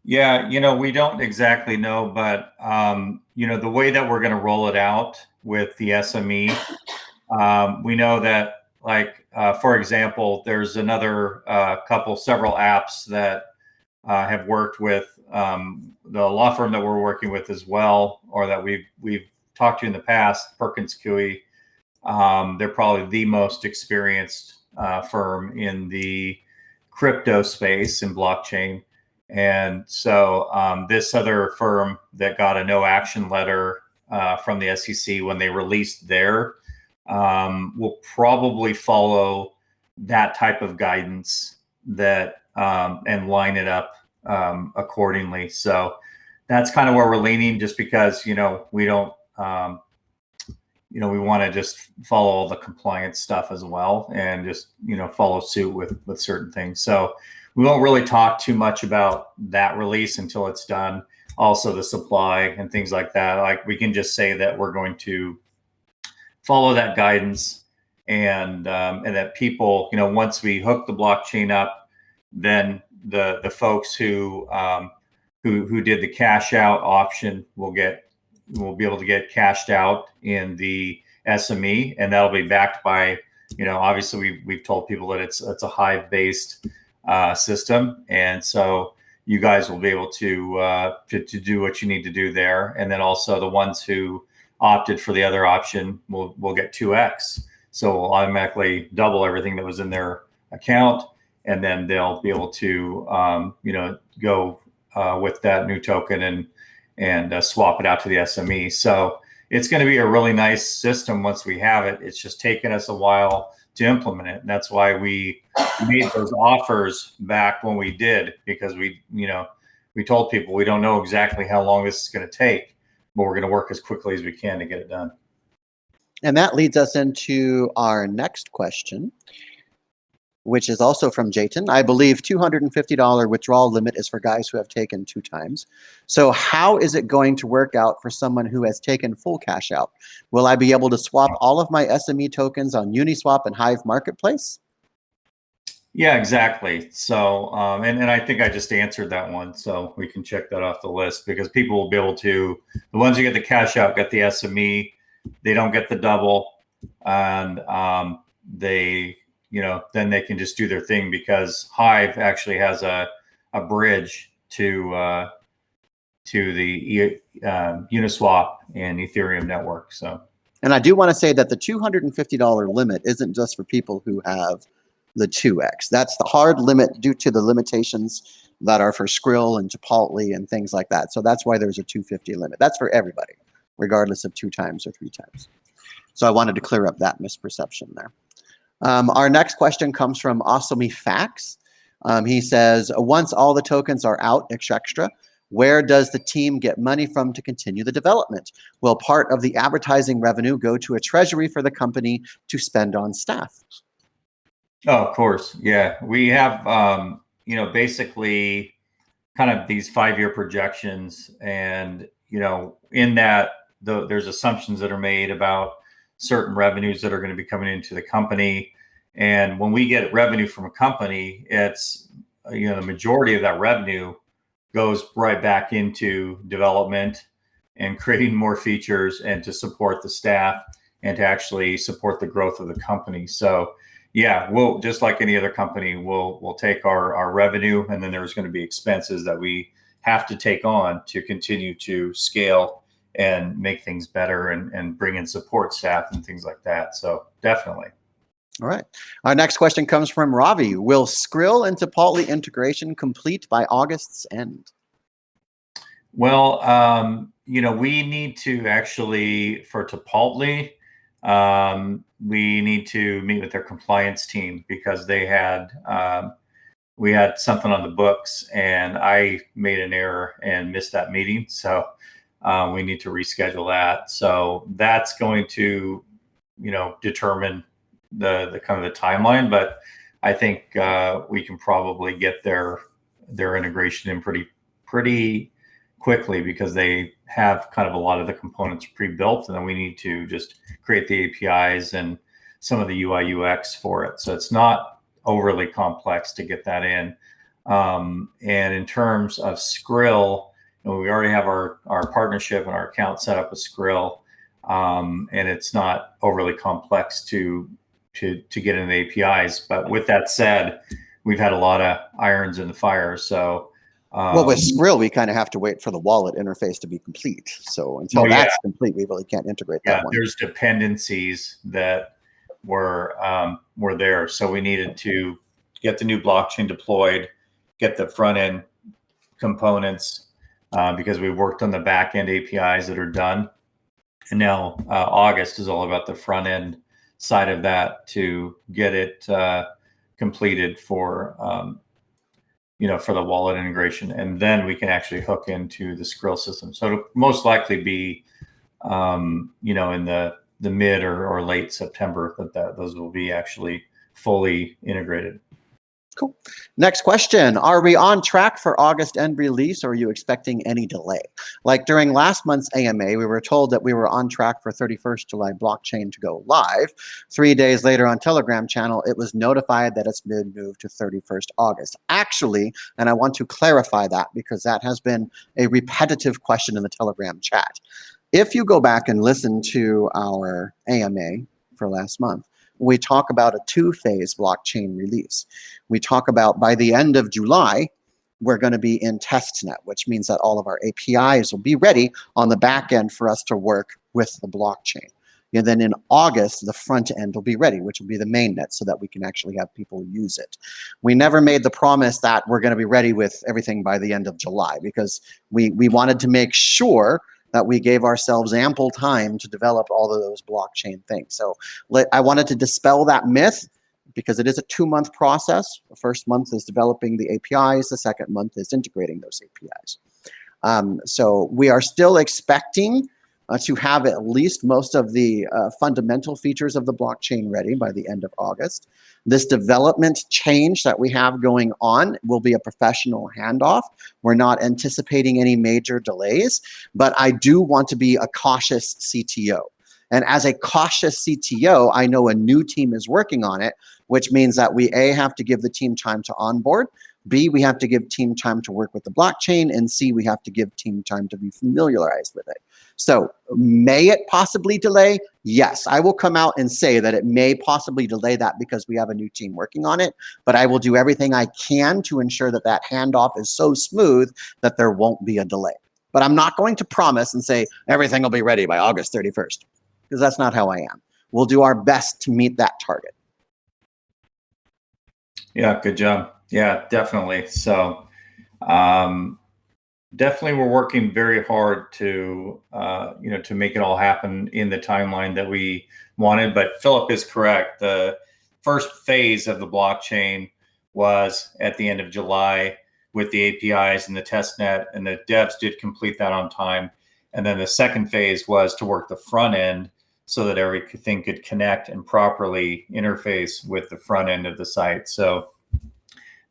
Yeah, we don't exactly know, but, the way that we're going to roll it out with the SME, we know that, like, for example, there's another several apps that have worked with the law firm that we're working with as well, or that we've talked to in the past, Perkins Coie. They're probably the most experienced firm in the crypto space and blockchain. And so this other firm that got a no action letter from the SEC when they released their will probably follow that type of guidance that and line it up accordingly. So that's kind of where we're leaning, just because we don't we want to just follow all the compliance stuff as well, and just follow suit with certain things. So we won't really talk too much about that release until it's done. Also the supply and things like that. Like, we can just say that we're going to follow that guidance, and that people, once we hook the blockchain up, then the folks who did the cash out option will be able to get cashed out in the SME, and that'll be backed by, obviously we've told people that it's a Hive based system, and so you guys will be able to do what you need to do there. And then also the ones who opted for the other option will get 2x, so we'll automatically double everything that was in their account, and then they'll be able to go with that new token and swap it out to the SME. So it's going to be a really nice system once we have it. It's just taken us a while to implement it, and that's why we made those offers back when we did, because we told people we don't know exactly how long this is going to take, but we're going to work as quickly as we can to get it done. And that leads us into our next question, which is also from Jayton. I believe $250 withdrawal limit is for guys who have taken 2 times. So how is it going to work out for someone who has taken full cash out? Will I be able to swap all of my SME tokens on Uniswap and Hive Marketplace? Yeah, exactly. So, and I think I just answered that one, so we can check that off the list, because people will be able to, the ones who get the cash out get the SME, they don't get the double, and they, then they can just do their thing, because Hive actually has a bridge to the Uniswap and Ethereum network. So, and I do want to say that the $250 limit isn't just for people who have the 2x. That's the hard limit due to the limitations that are for Skrill and Chipotle and things like that. So that's why there's a 250 limit. That's for everybody, regardless of 2 times or 3 times. So I wanted to clear up that misperception there. Our next question comes from SoMee Facts. He says, once all the tokens are out extra, Where does the team get money from to continue the development? Will part of the advertising revenue go to a treasury for the company to spend on staff? Oh, of course. Yeah. We have, basically kind of these 5-year projections. And, in that, there's assumptions that are made about certain revenues that are going to be coming into the company. And when we get revenue from a company, it's, the majority of that revenue goes right back into development and creating more features and to support the staff and to actually support the growth of the company. So yeah, we'll, just like any other company, we'll take our revenue, and then there's going to be expenses that we have to take on to continue to scale and make things better and bring in support staff and things like that. So definitely. All right. Our next question comes from Ravi. Will Skrill and Chipotle integration complete by August's end? Well, we need to actually, for Chipotle, we need to meet with their compliance team because they had, we had something on the books and I made an error and missed that meeting. So we need to reschedule that. So that's going to, determine the kind of the timeline, but I think we can probably get their integration in pretty quickly because they have kind of a lot of the components pre-built, and then we need to just create the APIs and some of the UI UX for it. So it's not overly complex to get that in. And in terms of Skrill, we already have our partnership and our account set up with Skrill, and it's not overly complex to get into the APIs. But with that said, we've had a lot of irons in the fire. So well, with Skrill, we kind of have to wait for the wallet interface to be complete. So until that's complete, we really can't integrate that one. There's dependencies that were there. So we needed to get the new blockchain deployed, get the front end components, because we worked on the back end APIs that are done. And now August is all about the front end side of that to get it completed for for the wallet integration, and then we can actually hook into the Skrill system. So it'll most likely be in the mid or late September that those will be actually fully integrated. Cool. Next question. Are we on track for August end release, or are you expecting any delay? Like during last month's AMA, we were told that we were on track for 31st July blockchain to go live. 3 days later on Telegram channel, it was notified that it's been moved to 31st August. Actually, and I want to clarify that because that has been a repetitive question in the Telegram chat. If you go back and listen to our AMA for last month, we talk about a 2-phase blockchain release. We talk about by the end of July, we're going to be in testnet, which means that all of our APIs will be ready on the back end for us to work with the blockchain. And then in August, the front end will be ready, which will be the mainnet, so that we can actually have people use it. We never made the promise that we're going to be ready with everything by the end of July because we wanted to make sure that we gave ourselves ample time to develop all of those blockchain things. So I wanted to dispel that myth because it is a 2-month process. The first month is developing the APIs. The second month is integrating those APIs. So we are still expecting to have at least most of the fundamental features of the blockchain ready by the end of August. This development change that we have going on will be a professional handoff. We're not anticipating any major delays, but I do want to be a cautious CTO. And as a cautious CTO, I know a new team is working on it, which means that we A, have to give the team time to onboard, B, we have to give team time to work with the blockchain, and C, we have to give team time to be familiarized with it. So may it possibly delay? Yes, I will come out and say that it may possibly delay that because we have a new team working on it, but I will do everything I can to ensure that that handoff is so smooth that there won't be a delay. But I'm not going to promise and say everything will be ready by August 31st, because that's not how I am. We'll do our best to meet that target. Yeah, good job. Yeah, definitely. So definitely we're working very hard to, to make it all happen in the timeline that we wanted. But Philip is correct. The first phase of the blockchain was at the end of July. with the APIs and the test net, and the devs did complete that on time. And then the second phase was to work the front end so that everything could connect and properly interface with the front end of the site. So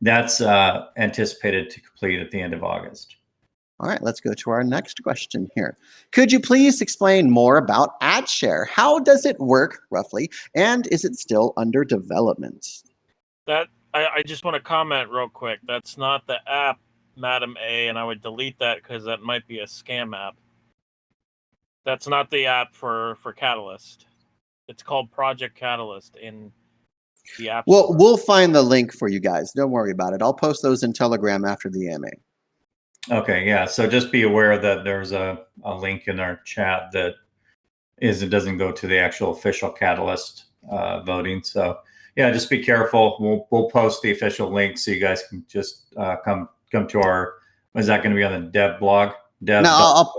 that's anticipated to complete at the end of August. All right, let's go to our next question here. Could you please explain more about AdShare? How does it work roughly, and is it still under development? That I just want to comment real quick. That's not the app, Madam A, and I would delete that because that might be a scam app. That's not the app for Catalyst. It's called Project Catalyst in the app store. Well, we'll find the link for you guys. Don't worry about it. I'll post those in Telegram after the AMA. Okay, yeah. So just be aware that there's a link in our chat that it doesn't go to the actual official Catalyst voting. So yeah, just be careful. We'll post the official link so you guys can just come to our. Is that going to be on the dev blog? No,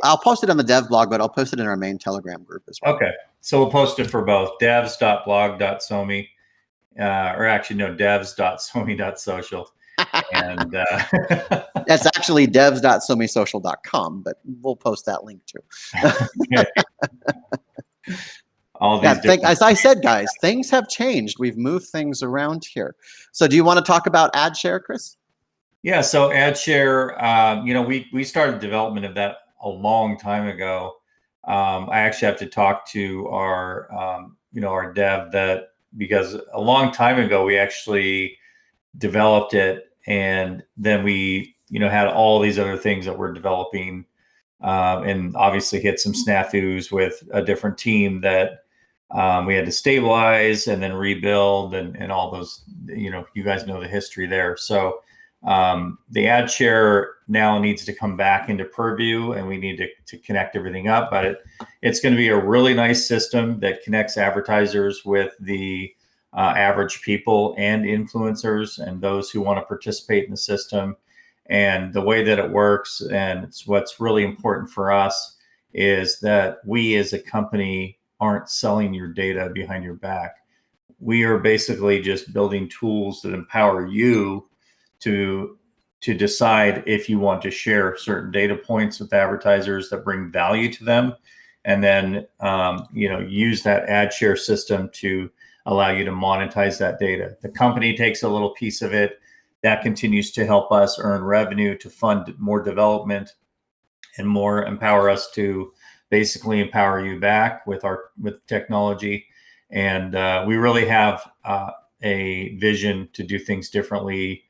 I'll post it on the dev blog, but I'll post it in our main Telegram group as well. Okay, so we'll post it for both devs.blog.somee, or actually no, devs.somee.social. And that's actually devs.someesocial.com, but we'll post that link too. All these as I said, guys, things have changed. We've moved things around here. So do you want to talk about AdShare, Chris? Yeah, so AdShare, we started development of that a long time ago. I actually have to talk to our our dev because a long time ago we actually developed it, and then we had all these other things that we're developing, and obviously hit some snafus with a different team that we had to stabilize and then rebuild and all those, you guys know the history there. So the AdShare now needs to come back into purview, and we need to connect everything up. But it's going to be a really nice system that connects advertisers with the average people and influencers and those who want to participate in the system. And the way that it works, and it's what's really important for us, is that we as a company aren't selling your data behind your back. We are basically just building tools that empower you to decide if you want to share certain data points with advertisers that bring value to them, and then use that AdShare system to allow you to monetize that data. The company takes a little piece of it. That continues to help us earn revenue to fund more development and more empower us to basically empower you back with technology. And we really have a vision to do things differently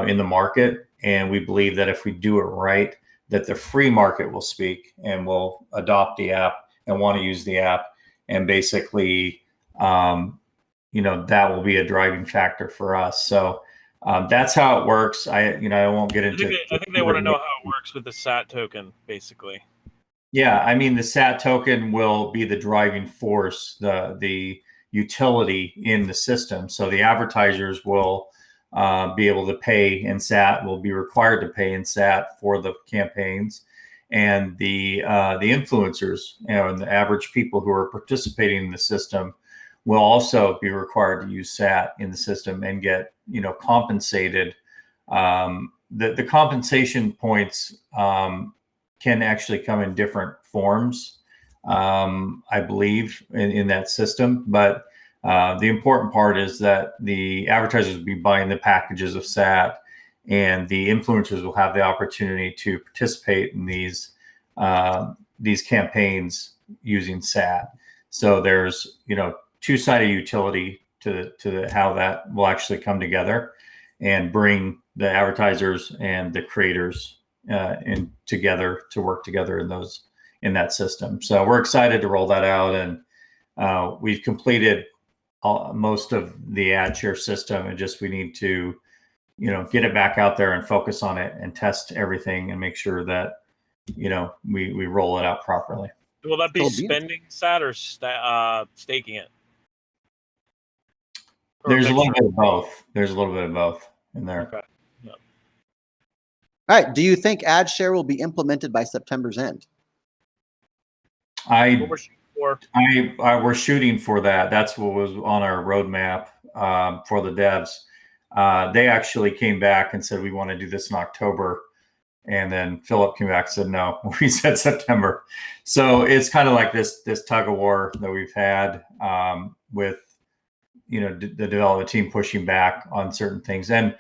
in the market. And we believe that if we do it right, that the free market will speak and will adopt the app and want to use the app. And basically, that will be a driving factor for us. So that's how it works. I won't get into. I think they want to know how it works with the SAT token, basically. Yeah, I mean, the SAT token will be the driving force, the utility in the system. So the advertisers will be able to pay in SAT, will be required to pay in SAT for the campaigns, and the influencers and the average people who are participating in the system will also be required to use SAT in the system and get compensated. The compensation points can actually come in different forms, I believe, in that system. But the important part is that the advertisers will be buying the packages of SAT, and the influencers will have the opportunity to participate in these campaigns using SAT. So there's two-sided utility to how that will actually come together and bring the advertisers and the creators in together to work together in that system. So we're excited to roll that out, and we've completed most of the AdShare system, and we need to get it back out there and focus on it and test everything and make sure that we roll it out properly. Will that be spending SAT or staking it? There's a little bit of both. There's a little bit of both in there. Okay. Yep. All right. Do you think AdShare will be implemented by September's end? We're shooting for that. That's what was on our roadmap for the devs. They actually came back and said, we want to do this in October. And then Philip came back and said, no, we said September. So it's kind of like this tug of war that we've had with, the development team pushing back on certain things. And,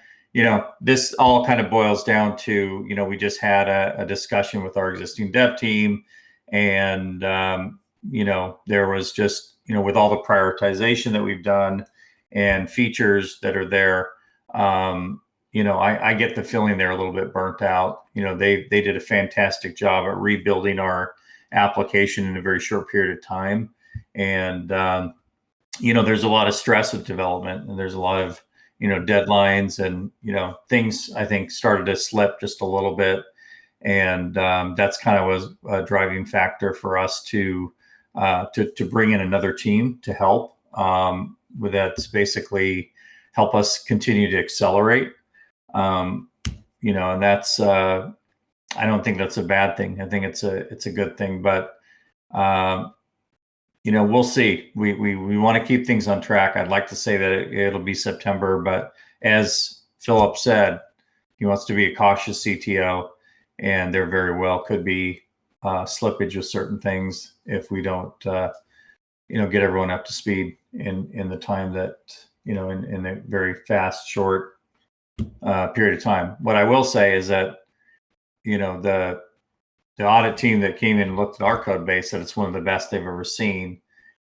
this all kind of boils down to, we just had a discussion with our existing dev team. And, there was just, with all the prioritization that we've done and features that are there, I get the feeling they're a little bit burnt out. They did a fantastic job at rebuilding our application in a very short period of time. And, there's a lot of stress with development, and there's a lot of, deadlines, and, things I think started to slip just a little bit. And that's kind of was a driving factor for us to bring in another team to help with that's basically help us continue to accelerate. And that's I don't think that's a bad thing. I think it's a good thing, but we'll see. We want to keep things on track. I'd like to say that it'll be September, but as Philip said, he wants to be a cautious CTO, and there very well could be slippage of certain things if we don't, get everyone up to speed in the time that, in a very fast, short period of time. What I will say is that, the audit team that came in and looked at our code base said it's one of the best they've ever seen.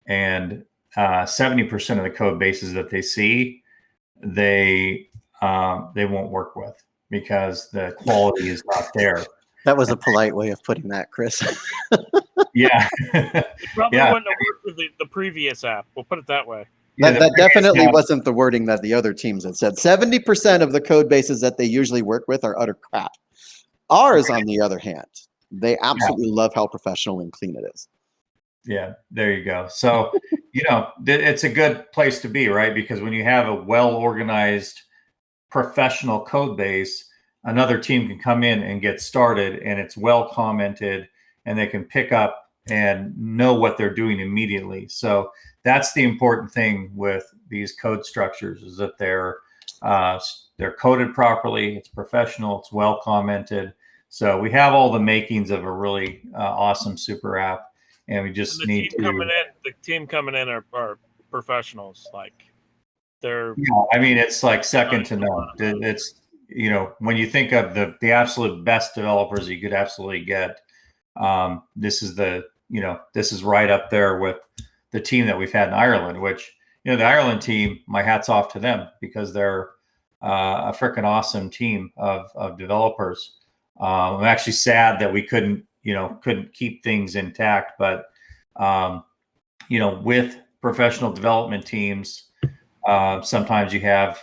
And 70% of the code bases that they see, they won't work with because the quality is not there. That was a polite way of putting that, Chris. Yeah. It probably wouldn't have worked with the previous app. We'll put it that way. That definitely wasn't the wording that the other teams had said. 70% of the code bases that they usually work with are utter crap. Ours, on the other hand, they absolutely love how professional and clean it is. Yeah, there you go. So, it's a good place to be, right? Because when you have a well-organized professional code base, another team can come in and get started, and it's well commented, and they can pick up and know what they're doing immediately. So that's the important thing with these code structures, is that they're coded properly, it's professional, it's well commented. So we have all the makings of a really awesome super app, and we just need to. The team coming in are professionals. Like they're. Yeah, I mean, it's like second to none. It's when you think of the absolute best developers you could absolutely get, this is this is right up there with the team that we've had in Ireland. Which the Ireland team, my hat's off to them because they're a freaking awesome team of developers. I'm actually sad that we couldn't keep things intact, but with professional development teams, sometimes you have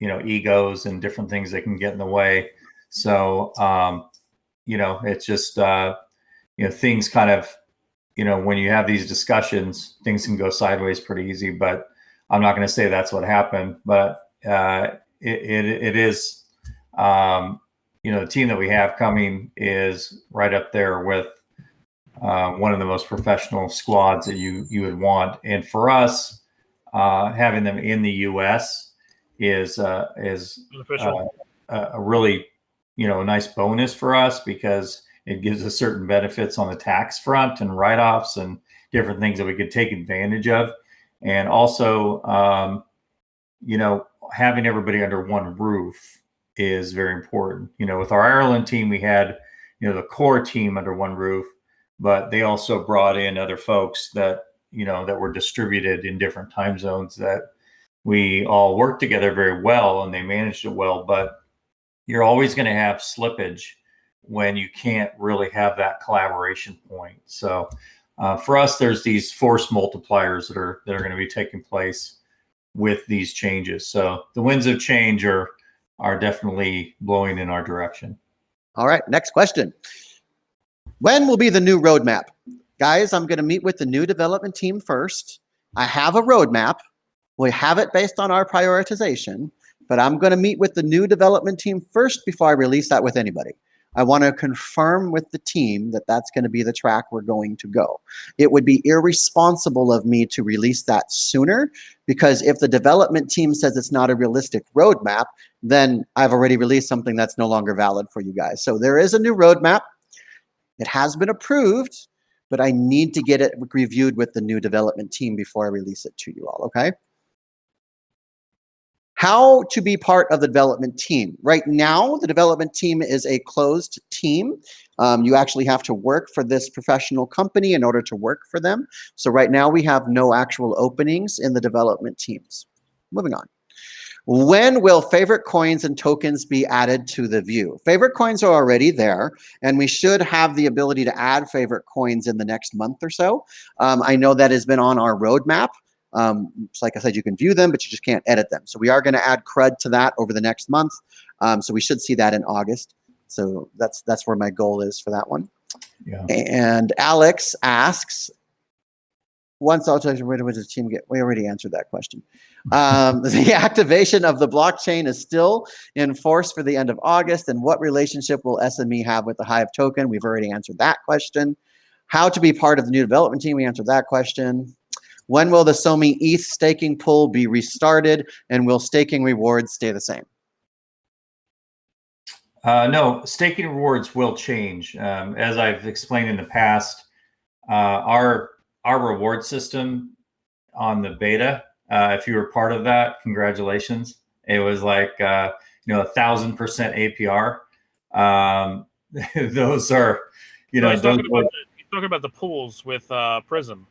egos and different things that can get in the way. So it's just things kind of when you have these discussions, things can go sideways pretty easy. But I'm not going to say that's what happened, but it is. The team that we have coming is right up there with one of the most professional squads that you would want. And for us, having them in the U.S. is a really a nice bonus for us because it gives us certain benefits on the tax front and write-offs and different things that we could take advantage of. And also, having everybody under one roof is very important. With our Ireland team, we had, the core team under one roof, but they also brought in other folks that, that were distributed in different time zones that we all worked together very well and they managed it well. But you're always going to have slippage when you can't really have that collaboration point. So for us, there's these force multipliers that are going to be taking place with these changes. So the winds of change are definitely blowing in our direction. All right, next question. When will be the new roadmap? Guys, I'm going to meet with the new development team first. I have a roadmap. We have it based on our prioritization, but I'm going to meet with the new development team first before I release that with anybody. I want to confirm with the team that that's going to be the track we're going to go. It would be irresponsible of me to release that sooner, because if the development team says it's not a realistic roadmap, then I've already released something that's no longer valid for you guys. So there is a new roadmap. It has been approved, but I need to get it reviewed with the new development team before I release it to you all, okay? How to be part of the development team. Right now, the development team is a closed team. You actually have to work for this professional company in order to work for them. So right now we have no actual openings in the development teams. Moving on. When will favorite coins and tokens be added to the view? Favorite coins are already there, and we should have the ability to add favorite coins in the next month or so. I know that has been on our roadmap. So like I said, you can view them, but you just can't edit them. So we are going to add CRUD to that over the next month. So we should see that in August. So that's where my goal is for that one. Yeah. And Alex asks, once authorization, where does the team get? We already answered that question. The activation of the blockchain is still in force for the end of August. And what relationship will SME have with the Hive token? We've already answered that question. How to be part of the new development team? We answered that question. When will the SoMee ETH staking pool be restarted, and will staking rewards stay the same? No, staking rewards will change. As I've explained in the past, our reward system on the beta, if you were part of that, congratulations. It was like 1,000% APR. Those are, He's talking about the pools with Prism.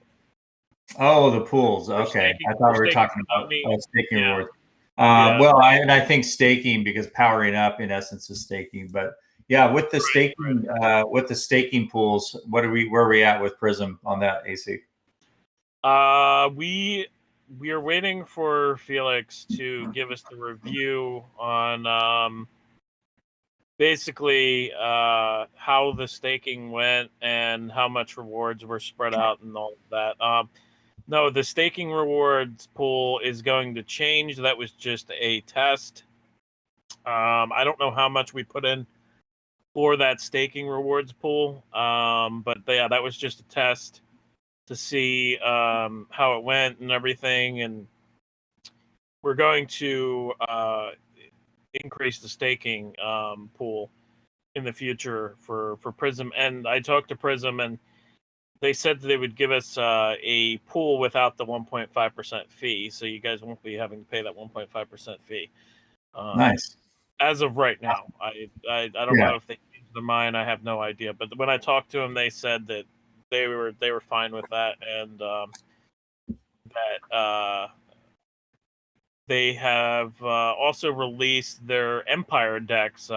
Oh, the pools. Okay, I thought we were talking about staking rewards. Well, I think staking, because powering up in essence is staking. But yeah, with the staking pools, where are we at with Prism on that, AC? We are waiting for Felix to give us the review on basically how the staking went and how much rewards were spread out and all of that. No, the staking rewards pool is going to change. That was just a test. I don't know how much we put in for that staking rewards pool, but yeah, that was just a test to see how it went and everything. And we're going to increase the staking pool in the future for Prism. And I talked to Prism, and they said that they would give us a pool without the 1.5% fee, so you guys won't be having to pay that 1.5% fee. Nice. As of right now, I don't know if they changed their mind. I have no idea. But when I talked to them, they said that they were fine with that, and that they have also released their Empire decks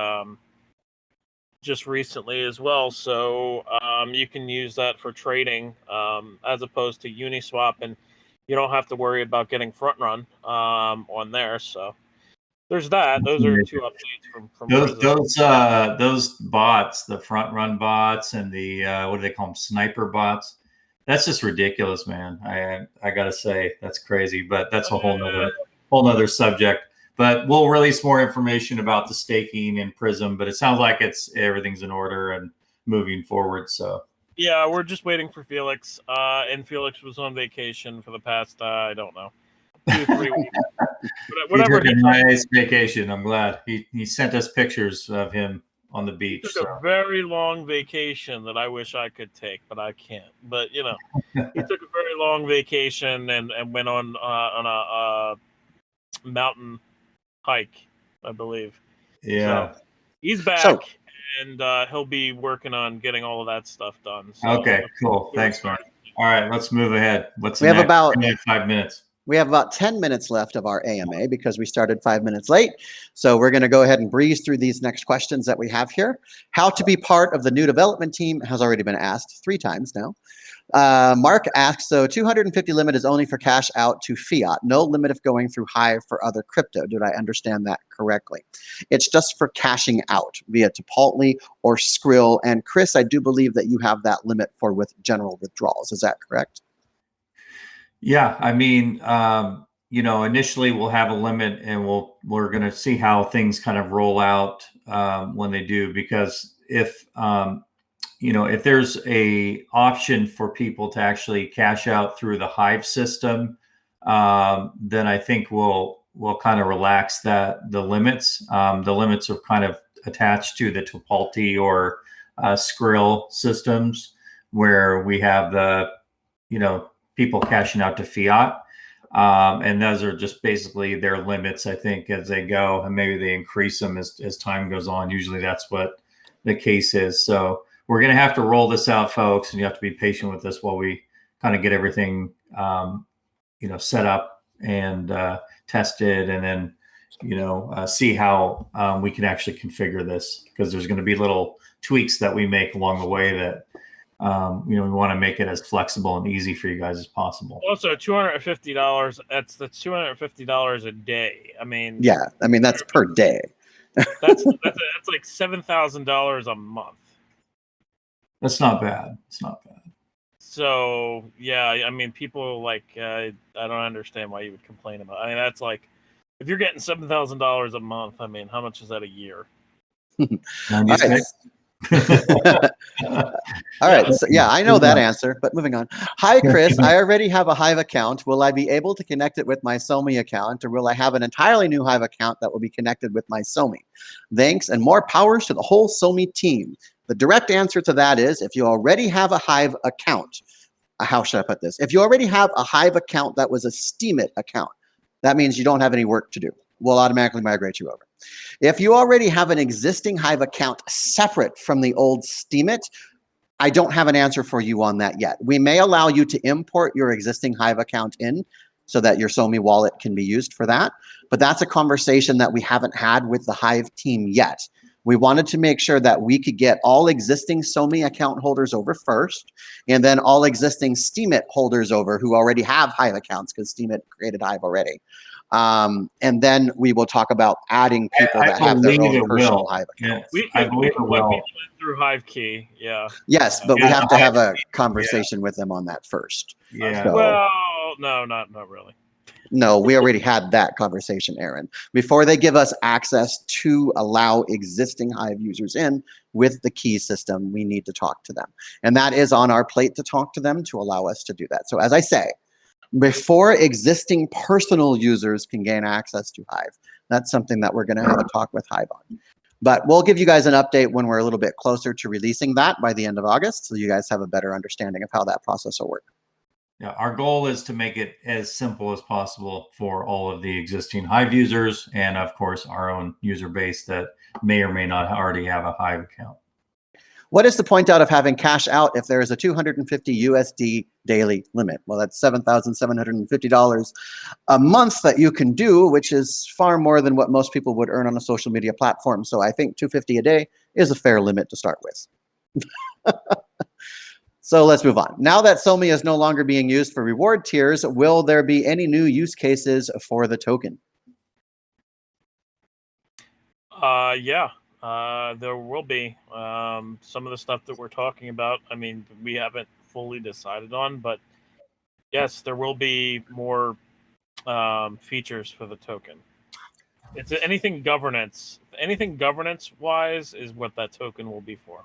just recently as well, so you can use that for trading as opposed to Uniswap, and you don't have to worry about getting front run on there. So there's that. Those are two updates from those bots, the front run bots and the what do they call them, sniper bots. That's just ridiculous, man. I gotta say, that's crazy, but that's a whole nother subject. But we'll release more information about the staking and Prism. But it sounds like everything's in order and moving forward. So yeah, we're just waiting for Felix. And Felix was on vacation for the past I don't know, 2-3 weeks. Whatever. He took a nice vacation. I'm glad he sent us pictures of him on the beach. He took a very long vacation that I wish I could take, but I can't. But he took a very long vacation and went on a mountain hike, I believe. Yeah. So he's back, and he'll be working on getting all of that stuff done. So, okay, cool. Thanks, man. All right, let's move ahead. We have about 5 minutes. We have about 10 minutes left of our AMA because we started 5 minutes late. So we're going to go ahead and breeze through these next questions that we have here. How to be part of the new development team has already been asked 3 times now. Mark asks, so 250 limit is only for cash out to fiat, no limit if going through Hive for other crypto. Did I understand that correctly? It's just for cashing out via Chipotle or Skrill. And Chris, I do believe that you have that limit for with general withdrawals. Is that correct? Yeah, I mean, initially we'll have a limit, and we're going to see how things kind of roll out when they do, because if if there's a option for people to actually cash out through the Hive system, then I think we'll kind of relax the limits. The limits are kind of attached to the Topalti or Skrill systems, where we have the people cashing out to fiat. And those are just basically their limits, I think, as they go, and maybe they increase them as time goes on. Usually that's what the case is. So we're going to have to roll this out, folks, and you have to be patient with us while we kind of get everything, set up and tested, and then, see how we can actually configure this, because there's going to be little tweaks that we make along the way that, we want to make it as flexible and easy for you guys as possible. Also, $250. That's $250 a day. I mean, that's per day. that's like $7,000 a month. That's not bad. It's not bad. So yeah, I mean, people I don't understand why you would complain about. I mean, that's like, if you're getting $7,000 a month, I mean, how much is that a year? All right. All right. So, I know that answer, but moving on. Hi, Chris. I already have a Hive account. Will I be able to connect it with my SoMee account, or will I have an entirely new Hive account that will be connected with my SoMee? Thanks, and more powers to the whole SoMee team. The direct answer to that is, if you already have a Hive account, how should I put this? If you already have a Hive account that was a Steemit account, that means you don't have any work to do. We'll automatically migrate you over. If you already have an existing Hive account separate from the old Steemit, I don't have an answer for you on that yet. We may allow you to import your existing Hive account in so that your SoMee wallet can be used for that, but that's a conversation that we haven't had with the Hive team yet. We wanted to make sure that we could get all existing SoMee account holders over first, and then all existing Steemit holders over who already have Hive accounts, because Steemit created Hive already. And then we will talk about adding people that have their own personal Hive accounts. Yes, I believe it will. Through Hive Key, yeah. Yes, but we have to have a conversation with them on that first. Yeah. So, well, no, not really. No, we already had that conversation, Aaron. Before they give us access to allow existing Hive users in with the key system, we need to talk to them. And that is on our plate to talk to them to allow us to do that. So as I say, before existing personal users can gain access to Hive, that's something that we're going to have a talk with Hive on. But we'll give you guys an update when we're a little bit closer to releasing that by the end of August, so you guys have a better understanding of how that process will work. Yeah, our goal is to make it as simple as possible for all of the existing Hive users, and of course our own user base that may or may not already have a Hive account. What is the point out of having cash out if there is a 250 USD daily limit? Well, that's $7,750 a month that you can do, which is far more than what most people would earn on a social media platform. So I think 250 a day is a fair limit to start with. So let's move on. Now that SoMee is no longer being used for reward tiers, will there be any new use cases for the token? Yeah. There will be some of the stuff that we're talking about. I mean, we haven't fully decided on, but yes, there will be more features for the token. It's anything governance wise is what that token will be for.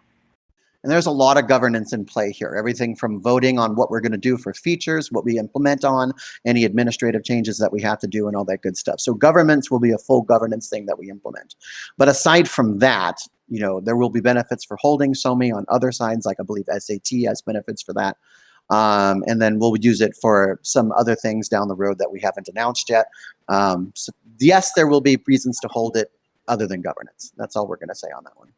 And there's a lot of governance in play here. Everything from voting on what we're going to do for features, what we implement on, any administrative changes that we have to do, and all that good stuff. So governance will be a full governance thing that we implement. But aside from that, there will be benefits for holding SoMee on other sides, like I believe SAT has benefits for that. And then we'll use it for some other things down the road that we haven't announced yet. So yes, there will be reasons to hold it other than governance. That's all we're going to say on that one.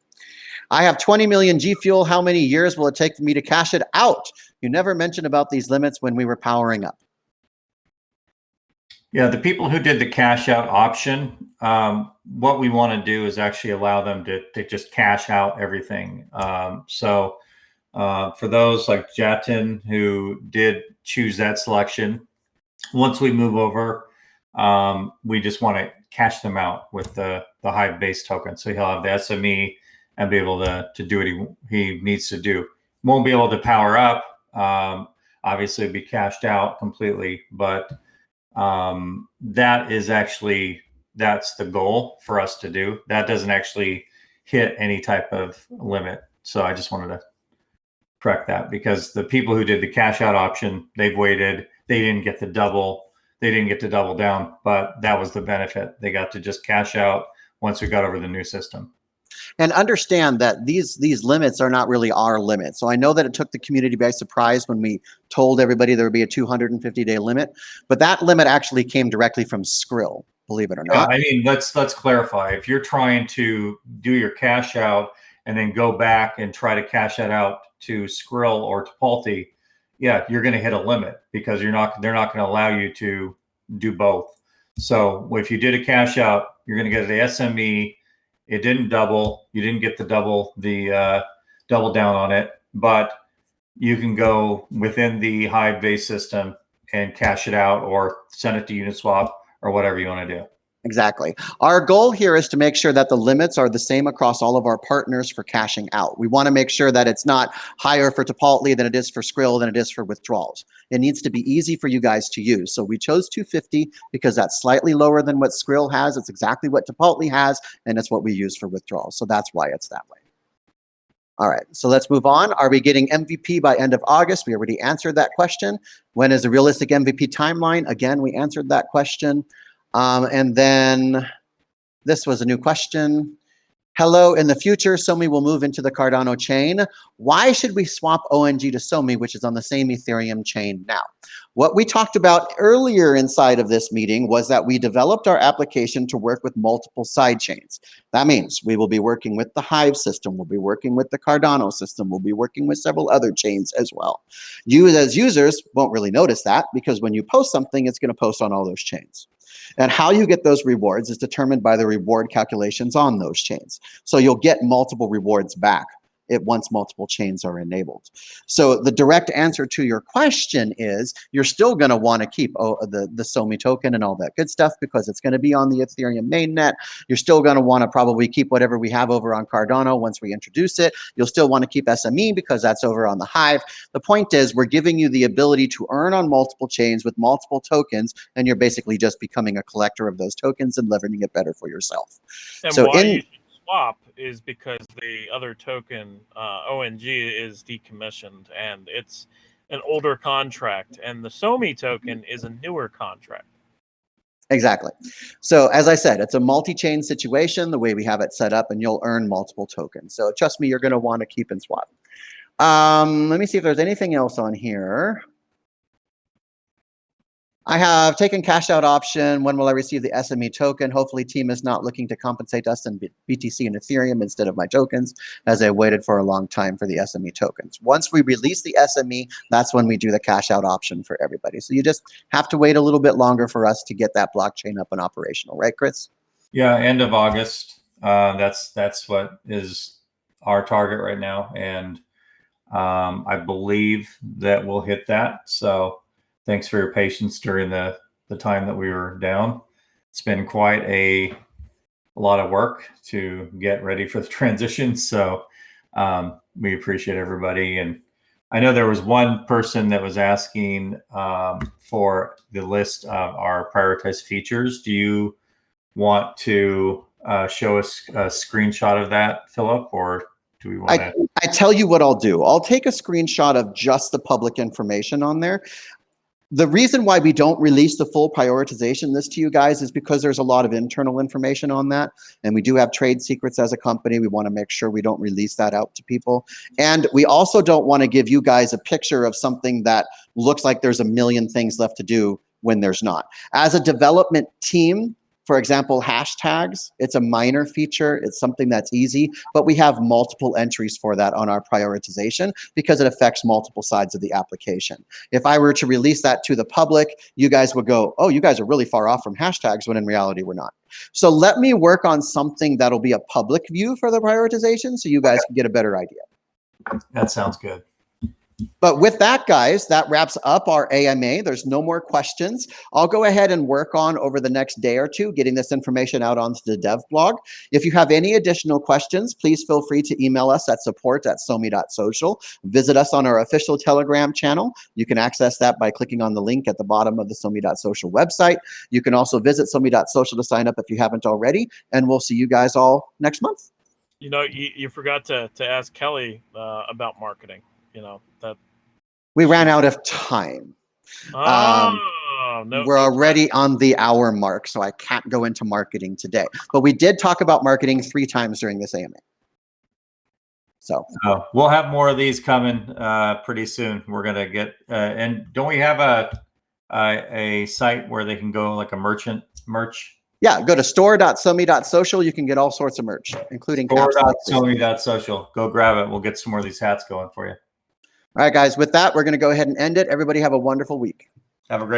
I have 20 million G Fuel. How many years will it take for me to cash it out? You never mentioned about these limits when we were powering up. Yeah, the people who did the cash out option, what we want to do is actually allow them to just cash out everything. So for those like Jatin who did choose that selection, once we move over, we just want to cash them out with the Hive-based token. So he'll have the SME and be able to do what he needs to do. Won't be able to power up. Obviously, it'd be cashed out completely, but that's the goal for us to do. That doesn't actually hit any type of limit. So I just wanted to correct that, because the people who did the cash out option, they've waited. They didn't get the double. They didn't get to double down, but that was the benefit. They got to just cash out once we got over the new system. And understand that these limits are not really our limits. So I know that it took the community by surprise when we told everybody there would be a 250-day limit, but that limit actually came directly from Skrill, believe it or not. I mean, let's clarify. If you're trying to do your cash out and then go back and try to cash that out to Skrill or to Pulte, yeah, you're going to hit a limit, because they're not going to allow you to do both. So if you did a cash out, you're going to get the SME. It didn't double. You didn't get the double down on it, but you can go within the Hive-based system and cash it out, or send it to Uniswap, or whatever you want to do. Exactly. Our goal here is to make sure that the limits are the same across all of our partners for cashing out. We want to make sure that it's not higher for Chipotle than it is for Skrill than it is for withdrawals. It needs to be easy for you guys to use. So we chose 250 because that's slightly lower than what Skrill has. It's exactly what Chipotle has, and it's what we use for withdrawals. So that's why it's that way. All right, so let's move on. Are we getting MVP by end of August? We already answered that question. When is a realistic MVP timeline? Again, we answered that question. And then this was a new question. Hello, in the future, SoMee will move into the Cardano chain. Why should we swap ONG to SoMee, which is on the same Ethereum chain now? What we talked about earlier inside of this meeting was that we developed our application to work with multiple side chains. That means we will be working with the Hive system, we'll be working with the Cardano system, we'll be working with several other chains as well. You as users won't really notice that, because when you post something, it's going to post on all those chains. And how you get those rewards is determined by the reward calculations on those chains. So you'll get multiple rewards back once multiple chains are enabled. So the direct answer to your question is you're still going to want to keep the SoMee token and all that good stuff, because it's going to be on the Ethereum mainnet. You're still going to want to probably keep whatever we have over on Cardano once we introduce it. You'll still want to keep SME because that's over on the Hive. The point is we're giving you the ability to earn on multiple chains with multiple tokens, and you're basically just becoming a collector of those tokens and leveraging it better for yourself. And so why you should swap is because the other token, ONG, is decommissioned, and it's an older contract, and the SoMee token is a newer contract. Exactly. So as I said, it's a multi-chain situation, the way we have it set up, and you'll earn multiple tokens. So trust me, you're going to want to keep and swap. Let me see if there's anything else on here. I have taken cash out option. When will I receive the SME token? Hopefully team is not looking to compensate us in BTC and Ethereum instead of my tokens, as I waited for a long time for the SME tokens. Once we release the SME, that's when we do the cash out option for everybody. So you just have to wait a little bit longer for us to get that blockchain up and operational, right, Chris? Yeah, end of August. That's what is our target right now, and I believe that we'll hit that. So thanks for your patience during the time that we were down. It's been quite a lot of work to get ready for the transition. So we appreciate everybody. And I know there was one person that was asking for the list of our prioritized features. Do you want to show us a screenshot of that, Philip, or do we want to? I tell you what I'll do. I'll take a screenshot of just the public information on there. The reason why we don't release the full prioritization list to you guys is because there's a lot of internal information on that. And we do have trade secrets as a company. We want to make sure we don't release that out to people. And we also don't want to give you guys a picture of something that looks like there's a million things left to do when there's not. As a development team, for example, hashtags, it's a minor feature. It's something that's easy, but we have multiple entries for that on our prioritization because it affects multiple sides of the application. If I were to release that to the public, you guys would go, oh, you guys are really far off from hashtags, when in reality we're not. So let me work on something that'll be a public view for the prioritization so you guys can get a better idea. That sounds good. But with that, guys, that wraps up our AMA. There's no more questions. I'll go ahead and work on over the next day or two getting this information out onto the dev blog. If you have any additional questions, please feel free to email us at support@somee.social. Visit us on our official Telegram channel. You can access that by clicking on the link at the bottom of the somee.social website. You can also visit somee.social to sign up if you haven't already, and we'll see you guys all next month. You know, you forgot to ask Kelly about marketing. You know that We ran out of time. no, We're already on the hour mark, so I can't go into marketing today. But we did talk about marketing 3 times during this AMA. So we'll have more of these coming pretty soon. We're gonna get and don't we have a site where they can go like a merch? Yeah, go to store.somee.social. You can get all sorts of merch, including store.somee.social. Go grab it. We'll get some more of these hats going for you. All right, guys. With that, we're going to go ahead and end it. Everybody have a wonderful week. Have a great